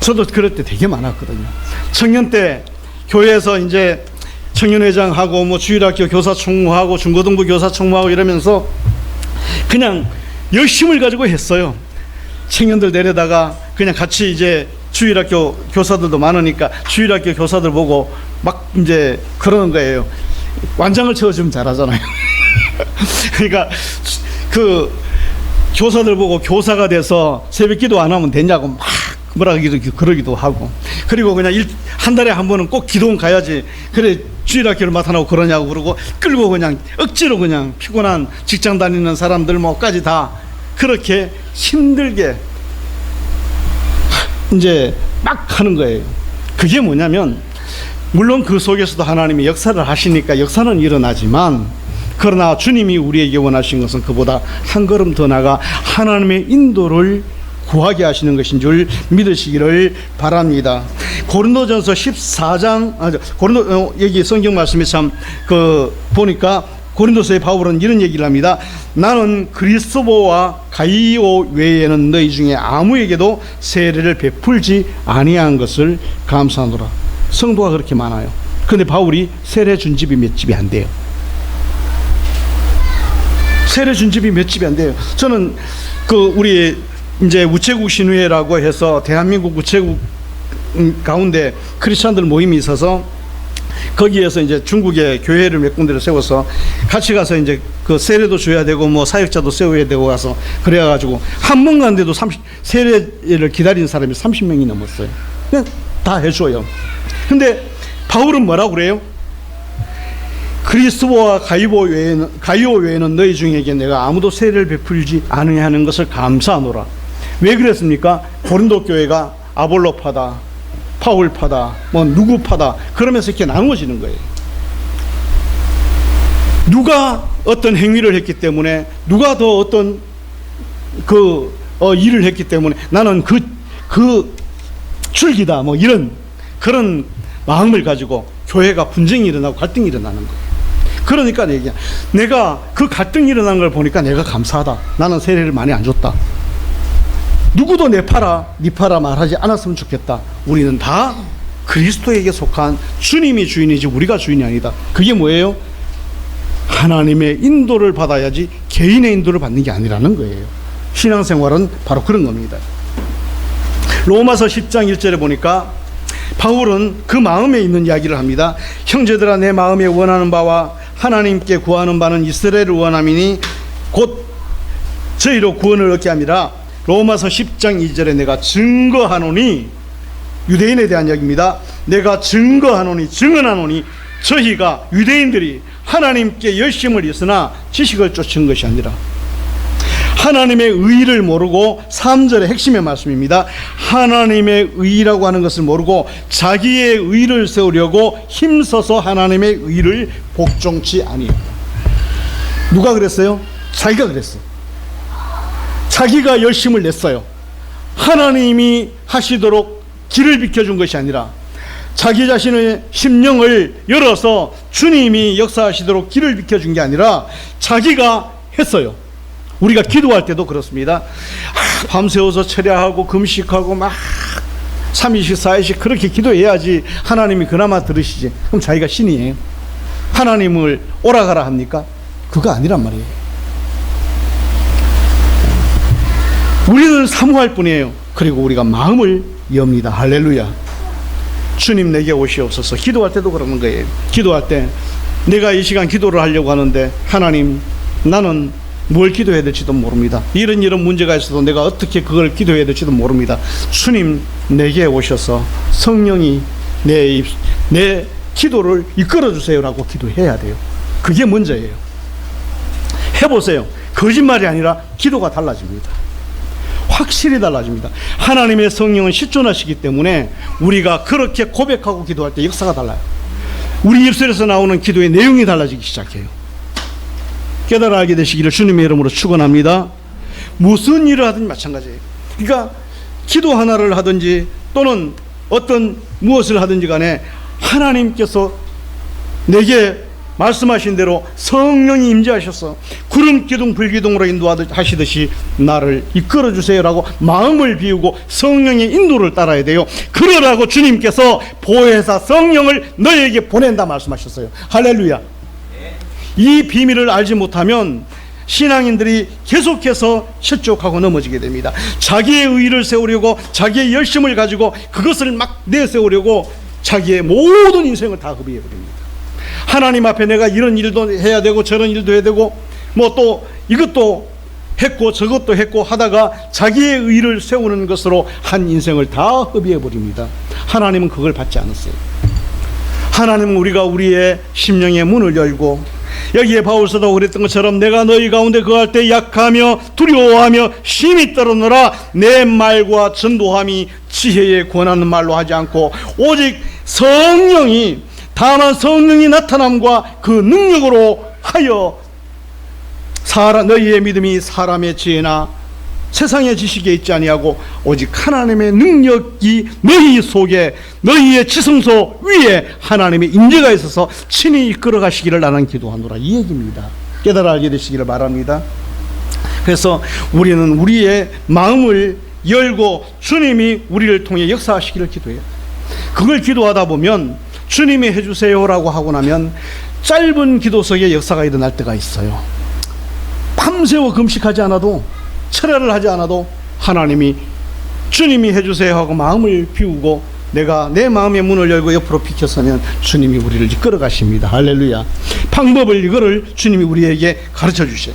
저도 그럴 때 되게 많았거든요. 청년 때 교회에서 이제 청년회장하고 뭐 주일학교 교사 총무하고 중고등부 교사 총무하고 이러면서 그냥 열심을 가지고 했어요. 청년들 내려다가 그냥 같이 이제 주일학교 교사들도 많으니까 주일학교 교사들 보고 막 이제 그러는 거예요. 완장을 채워주면 잘하잖아요. 그러니까 그 교사들 보고 교사가 돼서 새벽 기도 안 하면 되냐고 막 뭐라 그러기도 하고, 그리고 그냥 한 달에 한 번은 꼭 기도원 가야지, 그래 주일학교를 맡아놓고 그러냐고 그러고, 끌고 그냥 억지로 그냥 피곤한 직장 다니는 사람들 뭐까지 다 그렇게 힘들게 이제 막 하는 거예요. 그게 뭐냐면, 물론 그 속에서도 하나님이 역사를 하시니까 역사는 일어나지만, 그러나 주님이 우리에게 원하신 것은 그보다 한 걸음 더 나아가 하나님의 인도를 구하게 하시는 것인 줄 믿으시기를 바랍니다. 고린도전서 14장, 여기 성경 말씀이 참 보니까 고린도서의 바울은 이런 얘기를 합니다. 나는 그리스도와 가이오 외에는 너희 중에 아무에게도 세례를 베풀지 아니한 것을 감사하노라. 성도가 그렇게 많아요. 그런데 바울이 세례 준 집이 몇 집이 안 돼요. 세례 준 집이 몇 집이 안 돼요. 저는 우리 이제 우체국 신회라고 해서 대한민국 우체국 가운데 크리스찬들 모임이 있어서, 거기에서 이제 중국의 교회를 몇 군데를 세워서 같이 가서 이제 그 세례도 줘야 되고 뭐 사역자도 세워야 되고 가서 그래가지고 한 번 갔는데도 세례를 기다리는 사람이 30명이 넘었어요. 그냥 다 해줘요. 근데 바울은 뭐라고 그래요? 그리스도와 가이오 외에는 너희 중에게 내가 아무도 세례를 베풀지 않으냐 하는 것을 감사하노라. 왜 그랬습니까? 고린도 교회가 아볼로파다, 파울파다, 뭐 누구파다 그러면서 이렇게 나누어지는 거예요. 누가 어떤 행위를 했기 때문에, 누가 더 어떤 일을 했기 때문에 나는 그 출기다, 뭐 이런 그런 마음을 가지고 교회가 분쟁이 일어나고 갈등이 일어나는 거예요. 그러니까 내가 그 갈등이 일어난 걸 보니까 내가 감사하다. 나는 세례를 많이 안 줬다. 누구도 내 파라, 네 파라 말하지 않았으면 좋겠다. 우리는 다 그리스도에게 속한 주님이 주인이지 우리가 주인이 아니다. 그게 뭐예요? 하나님의 인도를 받아야지 개인의 인도를 받는 게 아니라는 거예요. 신앙생활은 바로 그런 겁니다. 로마서 10장 1절에 보니까 바울은 그 마음에 있는 이야기를 합니다. 형제들아, 내 마음에 원하는 바와 하나님께 구하는 바는 이스라엘을 원함이니 곧 저희로 구원을 얻게 함이라. 로마서 10장 2절에 내가 증거하노니, 유대인에 대한 이야기입니다. 내가 증언하노니 저희가 유대인들이 하나님께 열심을 있으나 지식을 쫓은 것이 아니라, 하나님의 의의를 모르고, 3절의 핵심의 말씀입니다. 하나님의 의의라고 하는 것을 모르고 자기의 의의를 세우려고 힘써서 하나님의 의의를 복종치 아니했다. 누가 그랬어요? 자기가 그랬어요. 자기가 열심을 냈어요. 하나님이 하시도록 길을 비켜준 것이 아니라 자기 자신의 심령을 열어서 주님이 역사하시도록 길을 비켜준 게 아니라 자기가 했어요. 우리가 기도할 때도 그렇습니다. 밤새워서 철야하고 금식하고 막 3일씩 4일씩 그렇게 기도해야지 하나님이 그나마 들으시지. 그럼 자기가 신이에요? 하나님을 오라가라 합니까? 그거 아니란 말이에요. 우리는 사모할 뿐이에요. 그리고 우리가 마음을 엽니다. 할렐루야. 주님 내게 오시옵소서. 기도할 때도 그러는 거예요. 기도할 때 내가 이 시간 기도를 하려고 하는데, 하나님, 나는 뭘 기도해야 될지도 모릅니다. 이런 문제가 있어도 내가 어떻게 그걸 기도해야 될지도 모릅니다. 주님 내게 오셔서 성령이 내 기도를 이끌어 주세요라고 기도해야 돼요. 그게 먼저예요. 해보세요. 거짓말이 아니라 기도가 달라집니다. 확실히 달라집니다. 하나님의 성령은 실존하시기 때문에 우리가 그렇게 고백하고 기도할 때 역사가 달라요. 우리 입술에서 나오는 기도의 내용이 달라지기 시작해요. 깨달아 알게 되시기를 주님의 이름으로 축원합니다. 무슨 일을 하든지 마찬가지예요. 그러니까 기도 하나를 하든지 또는 어떤 무엇을 하든지 간에 하나님께서 내게 말씀하신 대로 성령이 임재하셔서 구름 기둥 불기둥으로 인도하시듯이 나를 이끌어 주세요라고 마음을 비우고 성령의 인도를 따라야 돼요. 그러라고 주님께서 보혜사 성령을 너에게 보낸다 말씀하셨어요. 할렐루야. 이 비밀을 알지 못하면 신앙인들이 계속해서 실족하고 넘어지게 됩니다. 자기의 의의를 세우려고, 자기의 열심을 가지고 그것을 막 내세우려고 자기의 모든 인생을 다 허비해버립니다. 하나님 앞에 내가 이런 일도 해야 되고 저런 일도 해야 되고 뭐 또 이것도 했고 저것도 했고 하다가 자기의 의를 세우는 것으로 한 인생을 다 허비해버립니다. 하나님은 그걸 받지 않았어요. 하나님은 우리가 우리의 심령의 문을 열고, 여기에 바울서도 그랬던 것처럼 내가 너희 가운데 거할 때 약하며 두려워하며 심히 떨어노라, 내 말과 전도함이 지혜에 권하는 말로 하지 않고 오직 성령이, 다만 성령이 나타남과 그 능력으로 하여 너희의 믿음이 사람의 지혜나 세상의 지식에 있지 아니하고 오직 하나님의 능력이 너희 속에, 너희의 지성소 위에 하나님의 인재가 있어서 친히 이끌어 가시기를 나는 기도하노라, 이 얘기입니다. 깨달아 알게 되시기를 바랍니다. 그래서 우리는 우리의 마음을 열고 주님이 우리를 통해 역사하시기를 기도해요. 그걸 기도하다 보면 주님이 해주세요라고 하고 나면 짧은 기도 속에 역사가 일어날 때가 있어요. 밤새워 금식하지 않아도, 철야를 하지 않아도 하나님이 주님이 해주세요 하고 마음을 비우고 내가 내 마음의 문을 열고 옆으로 비켜서면 주님이 우리를 이끌어 가십니다. 할렐루야. 방법을, 이거를 주님이 우리에게 가르쳐 주셔요.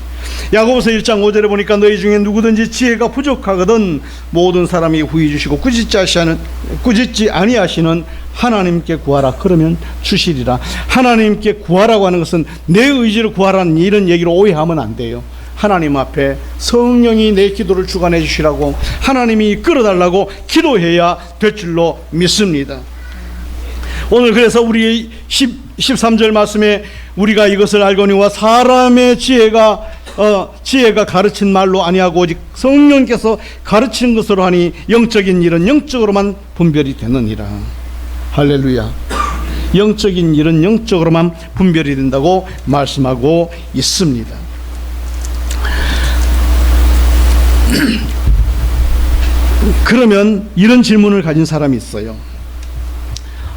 야고보서 1장 5절에 보니까 너희 중에 누구든지 지혜가 부족하거든 모든 사람이 후히 주시고 꾸짖지 아니하시는 하나님께 구하라, 그러면 주시리라. 하나님께 구하라고 하는 것은 내 의지로 구하라는 이런 얘기로 오해하면 안 돼요. 하나님 앞에 성령이 내 기도를 주관해 주시라고, 하나님이 이끌어달라고 기도해야 될 줄로 믿습니다. 오늘 그래서 우리 13절 말씀에 우리가 이것을 알거니와 사람의 지혜가 가르친 말로 아니하고 오직 성령께서 가르치는 것으로 하니 영적인 일은 영적으로만 분별이 되느니라. 할렐루야. 영적인 일은 영적으로만 분별이 된다고 말씀하고 있습니다. 그러면 이런 질문을 가진 사람이 있어요.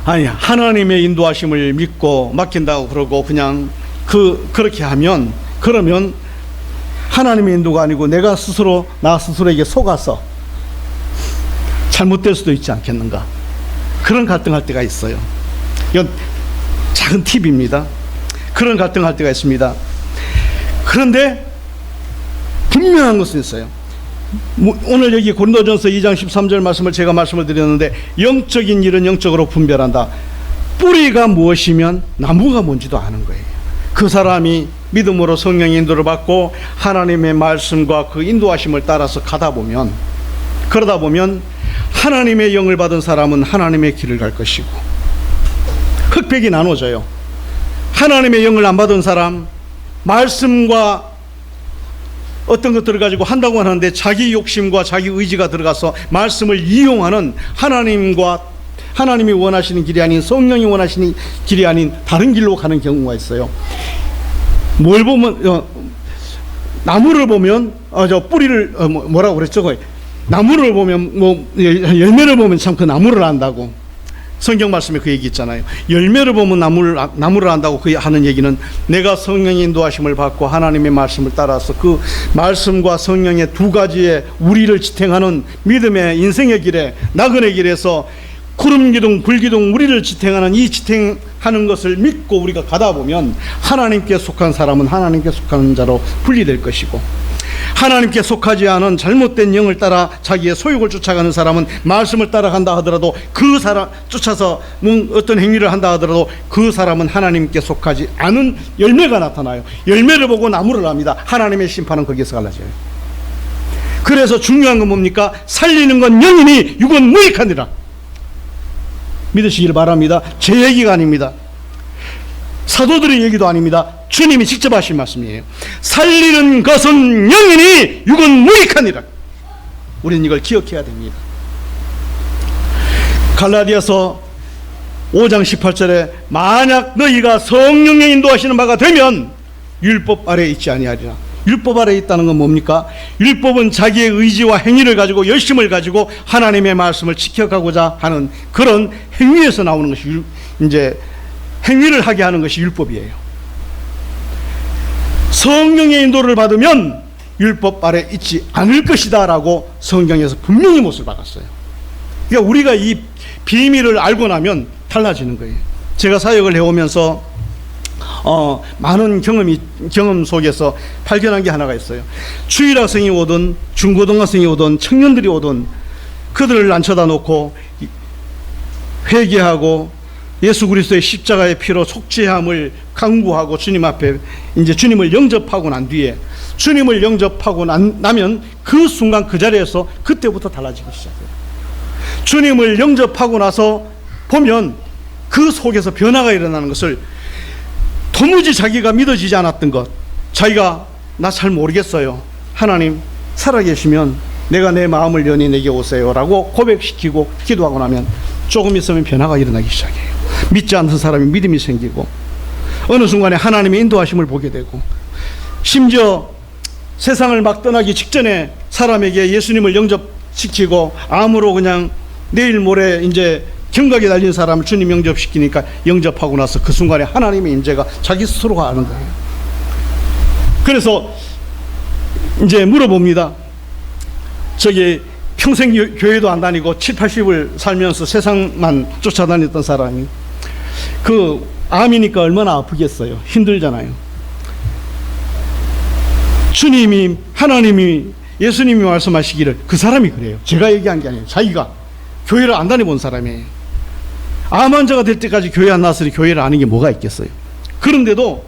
아니, 하나님의 인도하심을 믿고 맡긴다고 그러고 그냥 그렇게 하면, 그러면 하나님의 인도가 아니고 내가 스스로 나 스스로에게 속아서 잘못될 수도 있지 않겠는가, 그런 갈등할 때가 있어요. 이건 작은 팁입니다. 그런 갈등할 때가 있습니다. 그런데 분명한 것은 있어요. 오늘 여기 고린도전서 2장 13절 말씀을 제가 말씀을 드렸는데, 영적인 일은 영적으로 분별한다. 뿌리가 무엇이면 나무가 뭔지도 아는 거예요. 그 사람이 믿음으로 성령의 인도를 받고 하나님의 말씀과 그 인도하심을 따라서 그러다 보면 하나님의 영을 받은 사람은 하나님의 길을 갈 것이고, 흑백이 나눠져요. 하나님의 영을 안 받은 사람, 말씀과 어떤 것들을 가지고 한다고 하는데 자기 욕심과 자기 의지가 들어가서 말씀을 이용하는, 하나님이 원하시는 길이 아닌, 성령이 원하시는 길이 아닌 다른 길로 가는 경우가 있어요. 뭘 보면 나무를 보면 저 뿌리를 뭐라고 그랬죠? 나무를 보면 열매를 보면 참 그 나무를 안다고. 성경 말씀에 그 얘기 있잖아요. 열매를 보면 나무를 안다고 그 하는 얘기는 내가 성령의 인도하심을 받고 하나님의 말씀을 따라서 그 말씀과 성령의 두 가지의 우리를 지탱하는 믿음의 인생의 길에, 나그네 길에서 구름기둥 불기둥 우리를 지탱하는 이 지탱하는 것을 믿고 우리가 가다 보면 하나님께 속한 사람은 하나님께 속한 자로 분리될 것이고, 하나님께 속하지 않은 잘못된 영을 따라 자기의 소욕을 쫓아가는 사람은 말씀을 따라간다 하더라도 그 사람 쫓아서 어떤 행위를 한다 하더라도 그 사람은 하나님께 속하지 않은 열매가 나타나요. 열매를 보고 나무를 압니다. 하나님의 심판은 거기에서 갈라져요. 그래서 중요한 건 뭡니까? 살리는 건 영이니 육은 무익하니라. 믿으시길 바랍니다. 제 얘기가 아닙니다. 사도들의 얘기도 아닙니다. 주님이 직접 하신 말씀이에요. 살리는 것은 영이니 육은 무익하니라. 우리는 이걸 기억해야 됩니다. 갈라디아서 5장 18절에 만약 너희가 성령의 인도하시는 바가 되면 율법 아래에 있지 아니하리라. 율법 아래에 있다는 건 뭡니까? 율법은 자기의 의지와 행위를 가지고 열심을 가지고 하나님의 말씀을 지켜가고자 하는 그런 행위에서 나오는 것이 이제 행위를 하게 하는 것이 율법이에요. 성령의 인도를 받으면 율법 아래 있지 않을 것이다 라고 성경에서 분명히 못을 박았어요. 그러니까 우리가 이 비밀을 알고 나면 달라지는 거예요. 제가 사역을 해오면서 많은 경험 속에서 발견한 게 하나가 있어요. 주일학생이 오든 중고등학생이 오든 청년들이 오든 그들을 앉혀다 놓고 회개하고 예수 그리스도의 십자가의 피로 속죄함을 강구하고 주님 앞에 이제 주님을 영접하고 난 뒤에, 주님을 영접하고 나면 그 순간 그 자리에서 그때부터 달라지기 시작해요. 주님을 영접하고 나서 보면 그 속에서 변화가 일어나는 것을, 도무지 자기가 믿어지지 않았던 것, 자기가 나 잘 모르겠어요, 하나님 살아계시면 내가 내 마음을 연히 내게 오세요 라고 고백시키고 기도하고 나면 조금 있으면 변화가 일어나기 시작해요. 믿지 않는 사람이 믿음이 생기고, 어느 순간에 하나님의 인도하심을 보게 되고, 심지어 세상을 막 떠나기 직전에 사람에게 예수님을 영접시키고 암으로 그냥 내일 모레 이제 경각에 달린 사람을 주님 영접시키니까 영접하고 나서 그 순간에 하나님의 임재가 자기 스스로가 아는 거예요. 그래서 이제 물어봅니다. 저기 평생 교회도 안 다니고 7, 80을 살면서 세상만 쫓아다녔던 사람이 그 암이니까 얼마나 아프겠어요. 힘들잖아요. 주님이, 하나님이, 예수님이 말씀하시기를, 그 사람이 그래요. 제가 얘기한 게 아니에요. 자기가 교회를 안 다녀본 사람이에요. 암 환자가 될 때까지 교회 안 나왔으니 교회를 아는 게 뭐가 있겠어요. 그런데도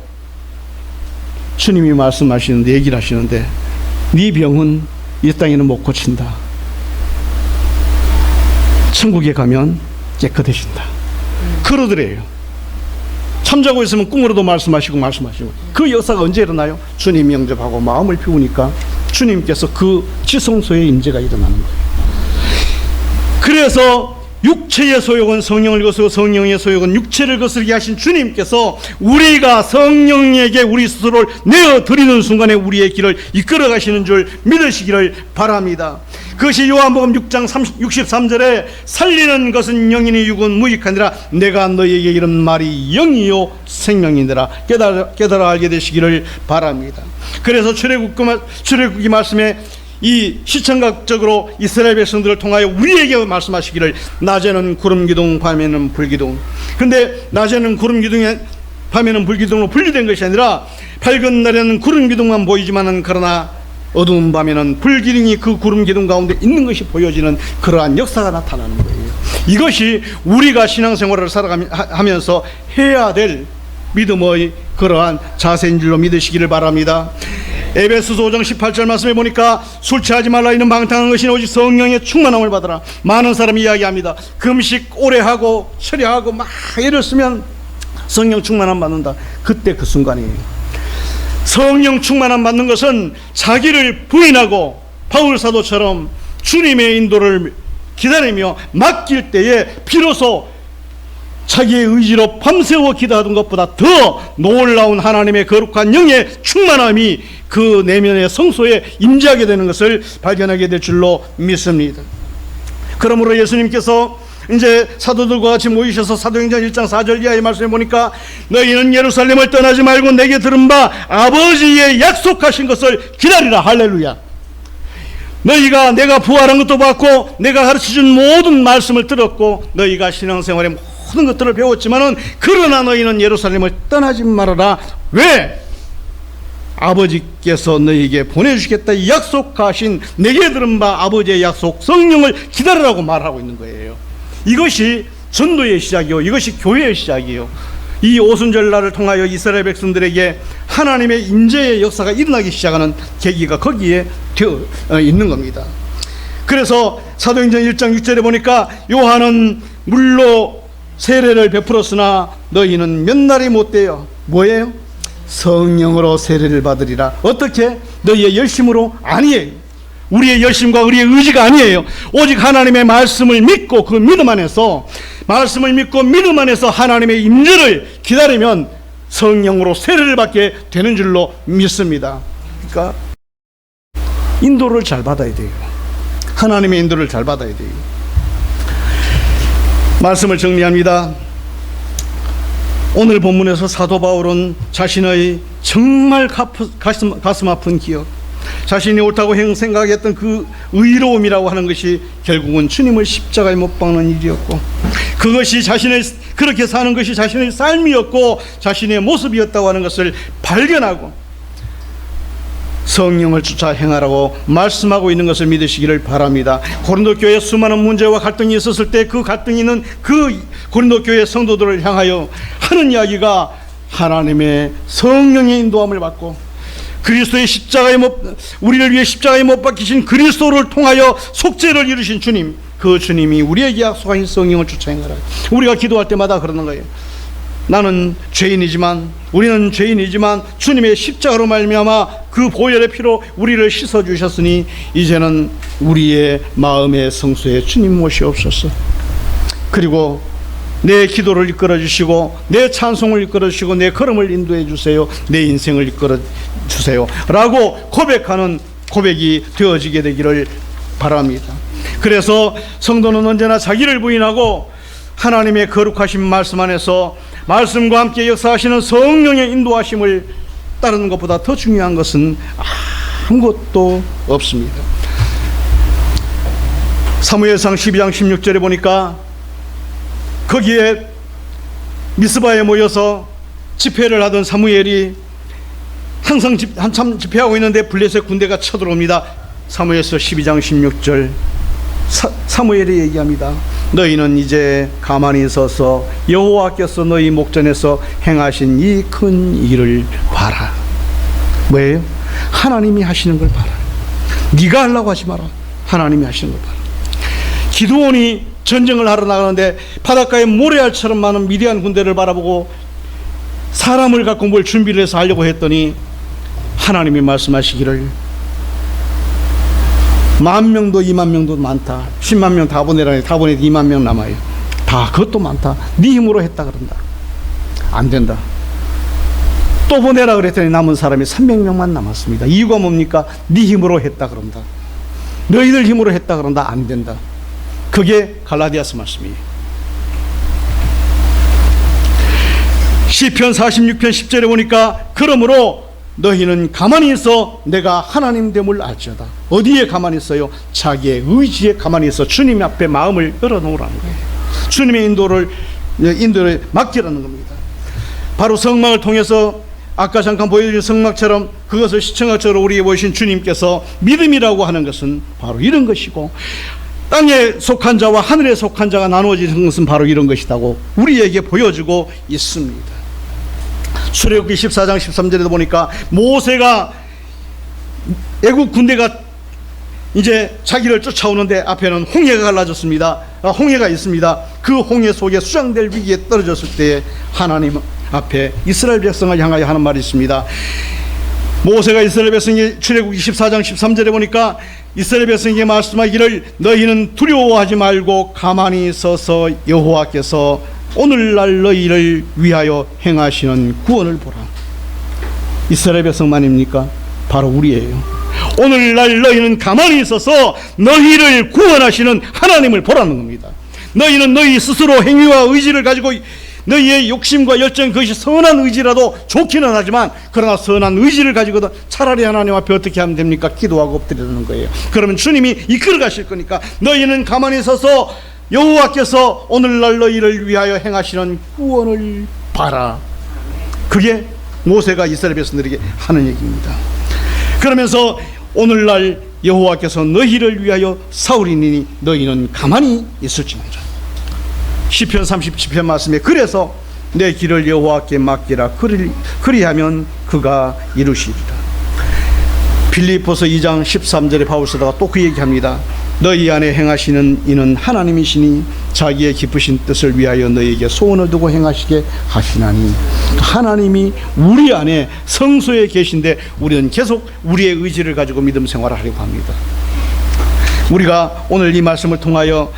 주님이 말씀하시는데, 얘기를 하시는데, 네 병은 이 땅에는 못 고친다. 천국에 가면 깨끗해진다. 그러더래요. 잠자고 있으면 꿈으로도 말씀하시고. 그 역사가 언제 일어나요? 주님 영접하고 마음을 피우니까 주님께서 그 지성소의 임재가 일어나는 거예요. 그래서 육체의 소욕은 성령을 거스르고 성령의 소욕은 육체를 거스르게 하신 주님께서 우리가 성령에게 우리 스스로를 내어드리는 순간에 우리의 길을 이끌어 가시는 줄 믿으시기를 바랍니다. 그것이 요한복음 6장 63절에 살리는 것은 영이니 육은 무익하니라 내가 너희에게 이런 말이 영이요 생명이니라 깨달아 알게 되시기를 바랍니다. 그래서 출애굽기 말씀에 이 시청각적으로 이스라엘 백성들을 통하여 우리에게 말씀하시기를 낮에는 구름기둥 밤에는 불기둥. 근데 낮에는 구름기둥에 밤에는 불기둥으로 분리된 것이 아니라 밝은 날에는 구름기둥만 보이지만은 그러나 어두운 밤에는 불기둥이 그 구름기둥 가운데 있는 것이 보여지는 그러한 역사가 나타나는 거예요. 이것이 우리가 신앙생활을 살아가면서 해야 될 믿음의 그러한 자세인 줄로 믿으시기를 바랍니다. 에베소서 5장 18절 말씀에 보니까 술 취하지 말라 이는 방탕한 것이 오직 성령의 충만함을 받으라. 많은 사람이 이야기합니다. 금식 오래 하고 철야하고 막 애를 쓰면 성령 충만함 받는다. 그때 그 순간이에요. 성령 충만함 받는 것은 자기를 부인하고 바울 사도처럼 주님의 인도를 기다리며 맡길 때에 비로소 자기의 의지로 밤새워 기도하던 것보다 더 놀라운 하나님의 거룩한 영의 충만함이 그 내면의 성소에 임재하게 되는 것을 발견하게 될 줄로 믿습니다. 그러므로 예수님께서 이제 사도들과 같이 모이셔서 사도행전 1장 4절 이하의 말씀에 보니까 너희는 예루살렘을 떠나지 말고 내게 들은 바 아버지의 약속하신 것을 기다리라. 할렐루야. 너희가 내가 부활한 것도 봤고 내가 가르쳐준 모든 말씀을 들었고 너희가 신앙생활의 모든 것들을 배웠지만은 그러나 너희는 예루살렘을 떠나지 말아라. 왜? 아버지께서 너희에게 보내주시겠다 약속하신 내게 들은 바 아버지의 약속 성령을 기다리라고 말하고 있는 거예요. 이것이 전도의 시작이요, 이것이 교회의 시작이요. 이 오순절날을 통하여 이스라엘 백성들에게 하나님의 임재의 역사가 일어나기 시작하는 계기가 거기에 되어 있는 겁니다. 그래서 사도행전 1장 6절에 보니까 요한은 물로 세례를 베풀었으나 너희는 몇 날이 못되어 뭐예요? 성령으로 세례를 받으리라. 어떻게? 너희의 열심으로? 아니에요. 우리의 열심과 우리의 의지가 아니에요. 오직 하나님의 말씀을 믿고 그 믿음 안에서, 말씀을 믿고 믿음 안에서 하나님의 임재를 기다리면 성령으로 세례를 받게 되는 줄로 믿습니다. 그러니까 인도를 잘 받아야 돼요. 하나님의 인도를 잘 받아야 돼요. 말씀을 정리합니다. 오늘 본문에서 사도 바울은 자신의 정말 가슴 아픈 기억, 자신이 옳다고 생각했던 그 의로움이라고 하는 것이 결국은 주님을 십자가에 못 박는 일이었고, 그것이 그렇게 사는 것이 자신의 삶이었고 자신의 모습이었다고 하는 것을 발견하고 성령을 쫓아 행하라고 말씀하고 있는 것을 믿으시기를 바랍니다. 고린도 교회에 수많은 문제와 갈등이 있었을 때 그 갈등이 있는 그 고린도 교회 성도들을 향하여 하는 이야기가 하나님의 성령의 인도함을 받고 그리스도의 우리를 위해 십자가에 못 박히신 그리스도를 통하여 속죄를 이루신 주님, 그 주님이 우리에게 약속하신 성령을 쫓아 행하라. 우리가 기도할 때마다 그러는 거예요. 우리는 죄인이지만 주님의 십자가로 말미암아 그 보혈의 피로 우리를 씻어 주셨으니 이제는 우리의 마음의 성소에 주님 모시옵소서. 그리고 내 기도를 이끌어 주시고 내 찬송을 이끌어 주시고 내 걸음을 인도해 주세요. 내 인생을 이끌어 주세요 라고 고백하는 고백이 되어지게 되기를 바랍니다. 그래서 성도는 언제나 자기를 부인하고 하나님의 거룩하신 말씀 안에서 말씀과 함께 역사하시는 성령의 인도하심을 따르는 것보다 더 중요한 것은 아무것도 없습니다. 사무엘상 12장 16절에 보니까 거기에 미스바에 모여서 집회를 하던 사무엘이 항상 한참 집회하고 있는데 블레셋 군대가 쳐들어옵니다. 사무엘서 12장 16절 사무엘이 얘기합니다. 너희는 이제 가만히 서서 여호와께서 너희 목전에서 행하신 이 큰 일을 봐라. 뭐예요? 하나님이 하시는 걸 봐라. 네가 하려고 하지 마라. 하나님이 하시는 걸 봐라. 기드온이 전쟁을 하러 나가는데 바닷가에 모래알처럼 많은 미디안 군대를 바라보고 사람을 갖고 뭘 준비를 해서 하려고 했더니 하나님이 말씀하시기를 10,000명도 20,000명도 많다. 10만 명 다 보내라니 다 보내도 2만 명 남아요. 다 그것도 많다. 네 힘으로 했다 그런다. 안 된다. 또 보내라 그랬더니 남은 사람이 300명만 남았습니다. 이유가 뭡니까? 네 힘으로 했다 그런다. 너희들 힘으로 했다 그런다. 안 된다. 그게 갈라디아서 말씀이에요. 시편 46편 10절에 보니까 그러므로 너희는 가만히 있어 내가 하나님 됨을 알지어다. 어디에 가만히 있어요? 자기의 의지에 가만히 있어 주님 앞에 마음을 열어놓으라는 거예요. 주님의 인도를 맡기라는 겁니다. 바로 성막을 통해서 아까 잠깐 보여드린 성막처럼 그것을 시청각처럼 우리에게 보이신 주님께서 믿음이라고 하는 것은 바로 이런 것이고 땅에 속한 자와 하늘에 속한 자가 나누어지는 것은 바로 이런 것이라고 우리에게 보여주고 있습니다. 출애굽기 14장 13절에도 보니까 모세가 애국 군대가 이제 자기를 쫓아오는데 앞에는 홍해가 갈라졌습니다. 홍해가 있습니다. 그 홍해 속에 수장될 위기에 떨어졌을 때 하나님 앞에 이스라엘 백성을 향하여 하는 말이 있습니다. 모세가 이스라엘 백성이 출애굽기 14장 13절에 보니까 이스라엘 백성에게 말씀하기를 너희는 두려워하지 말고 가만히 서서 여호와께서 오늘날 너희를 위하여 행하시는 구원을 보라. 이스라엘 백성만입니까? 바로 우리예요. 오늘날 너희는 가만히 있어서 너희를 구원하시는 하나님을 보라는 겁니다. 너희는 너희 스스로 행위와 의지를 가지고 너희의 욕심과 열정, 그것이 선한 의지라도 좋기는 하지만 그러나 선한 의지를 가지고도 차라리 하나님 앞에 어떻게 하면 됩니까? 기도하고 엎드리는 거예요. 그러면 주님이 이끌어 가실 거니까 너희는 가만히 서서 여호와께서 오늘날 너희를 위하여 행하시는 구원을 봐라. 그게 모세가 이스라엘 백성들에게 하는 얘기입니다. 그러면서 오늘날 여호와께서 너희를 위하여 싸우리니 너희는 가만히 있을지니라. 시편 37편 말씀에 그래서 내 길을 여호와께 맡기라. 그리하면 그가 이루시리라. 빌립보서 2장 13절에 바울사도가 또 그 얘기합니다. 너희 안에 행하시는 이는 하나님이시니 자기의 기쁘신 뜻을 위하여 너희에게 소원을 두고 행하시게 하시나니. 하나님이 우리 안에 성소에 계신데 우리는 계속 우리의 의지를 가지고 믿음 생활을 하려고 합니다. 우리가 오늘 이 말씀을 통하여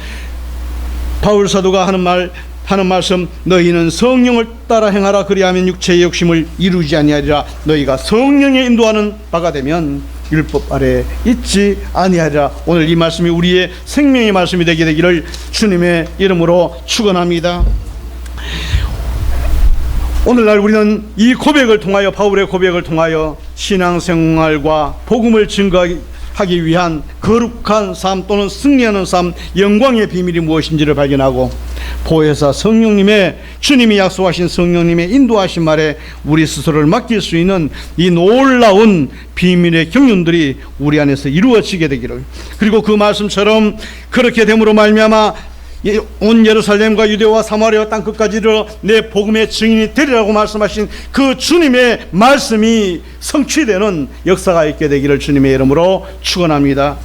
바울 사도가 하는 말씀, 너희는 성령을 따라 행하라. 그리하면 육체의 욕심을 이루지 아니하리라. 너희가 성령에 인도하는 바가 되면 율법 아래 있지 아니하리라. 오늘 이 말씀이 우리의 생명의 말씀이 되기를 주님의 이름으로 축원합니다. 오늘날 우리는 이 고백을 통하여, 바울의 고백을 통하여 신앙생활과 복음을 증거하기 위한 거룩한 삶 또는 승리하는 삶, 영광의 비밀이 무엇인지를 발견하고, 보혜사 성령님의, 주님이 약속하신 성령님의 인도하신 말에 우리 스스로를 맡길 수 있는 이 놀라운 비밀의 경륜들이 우리 안에서 이루어지게 되기를, 그리고 그 말씀처럼 그렇게 됨으로 말미암아 온 예루살렘과 유대와 사마리아 땅 끝까지를 내 복음의 증인이 되리라고 말씀하신 그 주님의 말씀이 성취되는 역사가 있게 되기를 주님의 이름으로 축원합니다.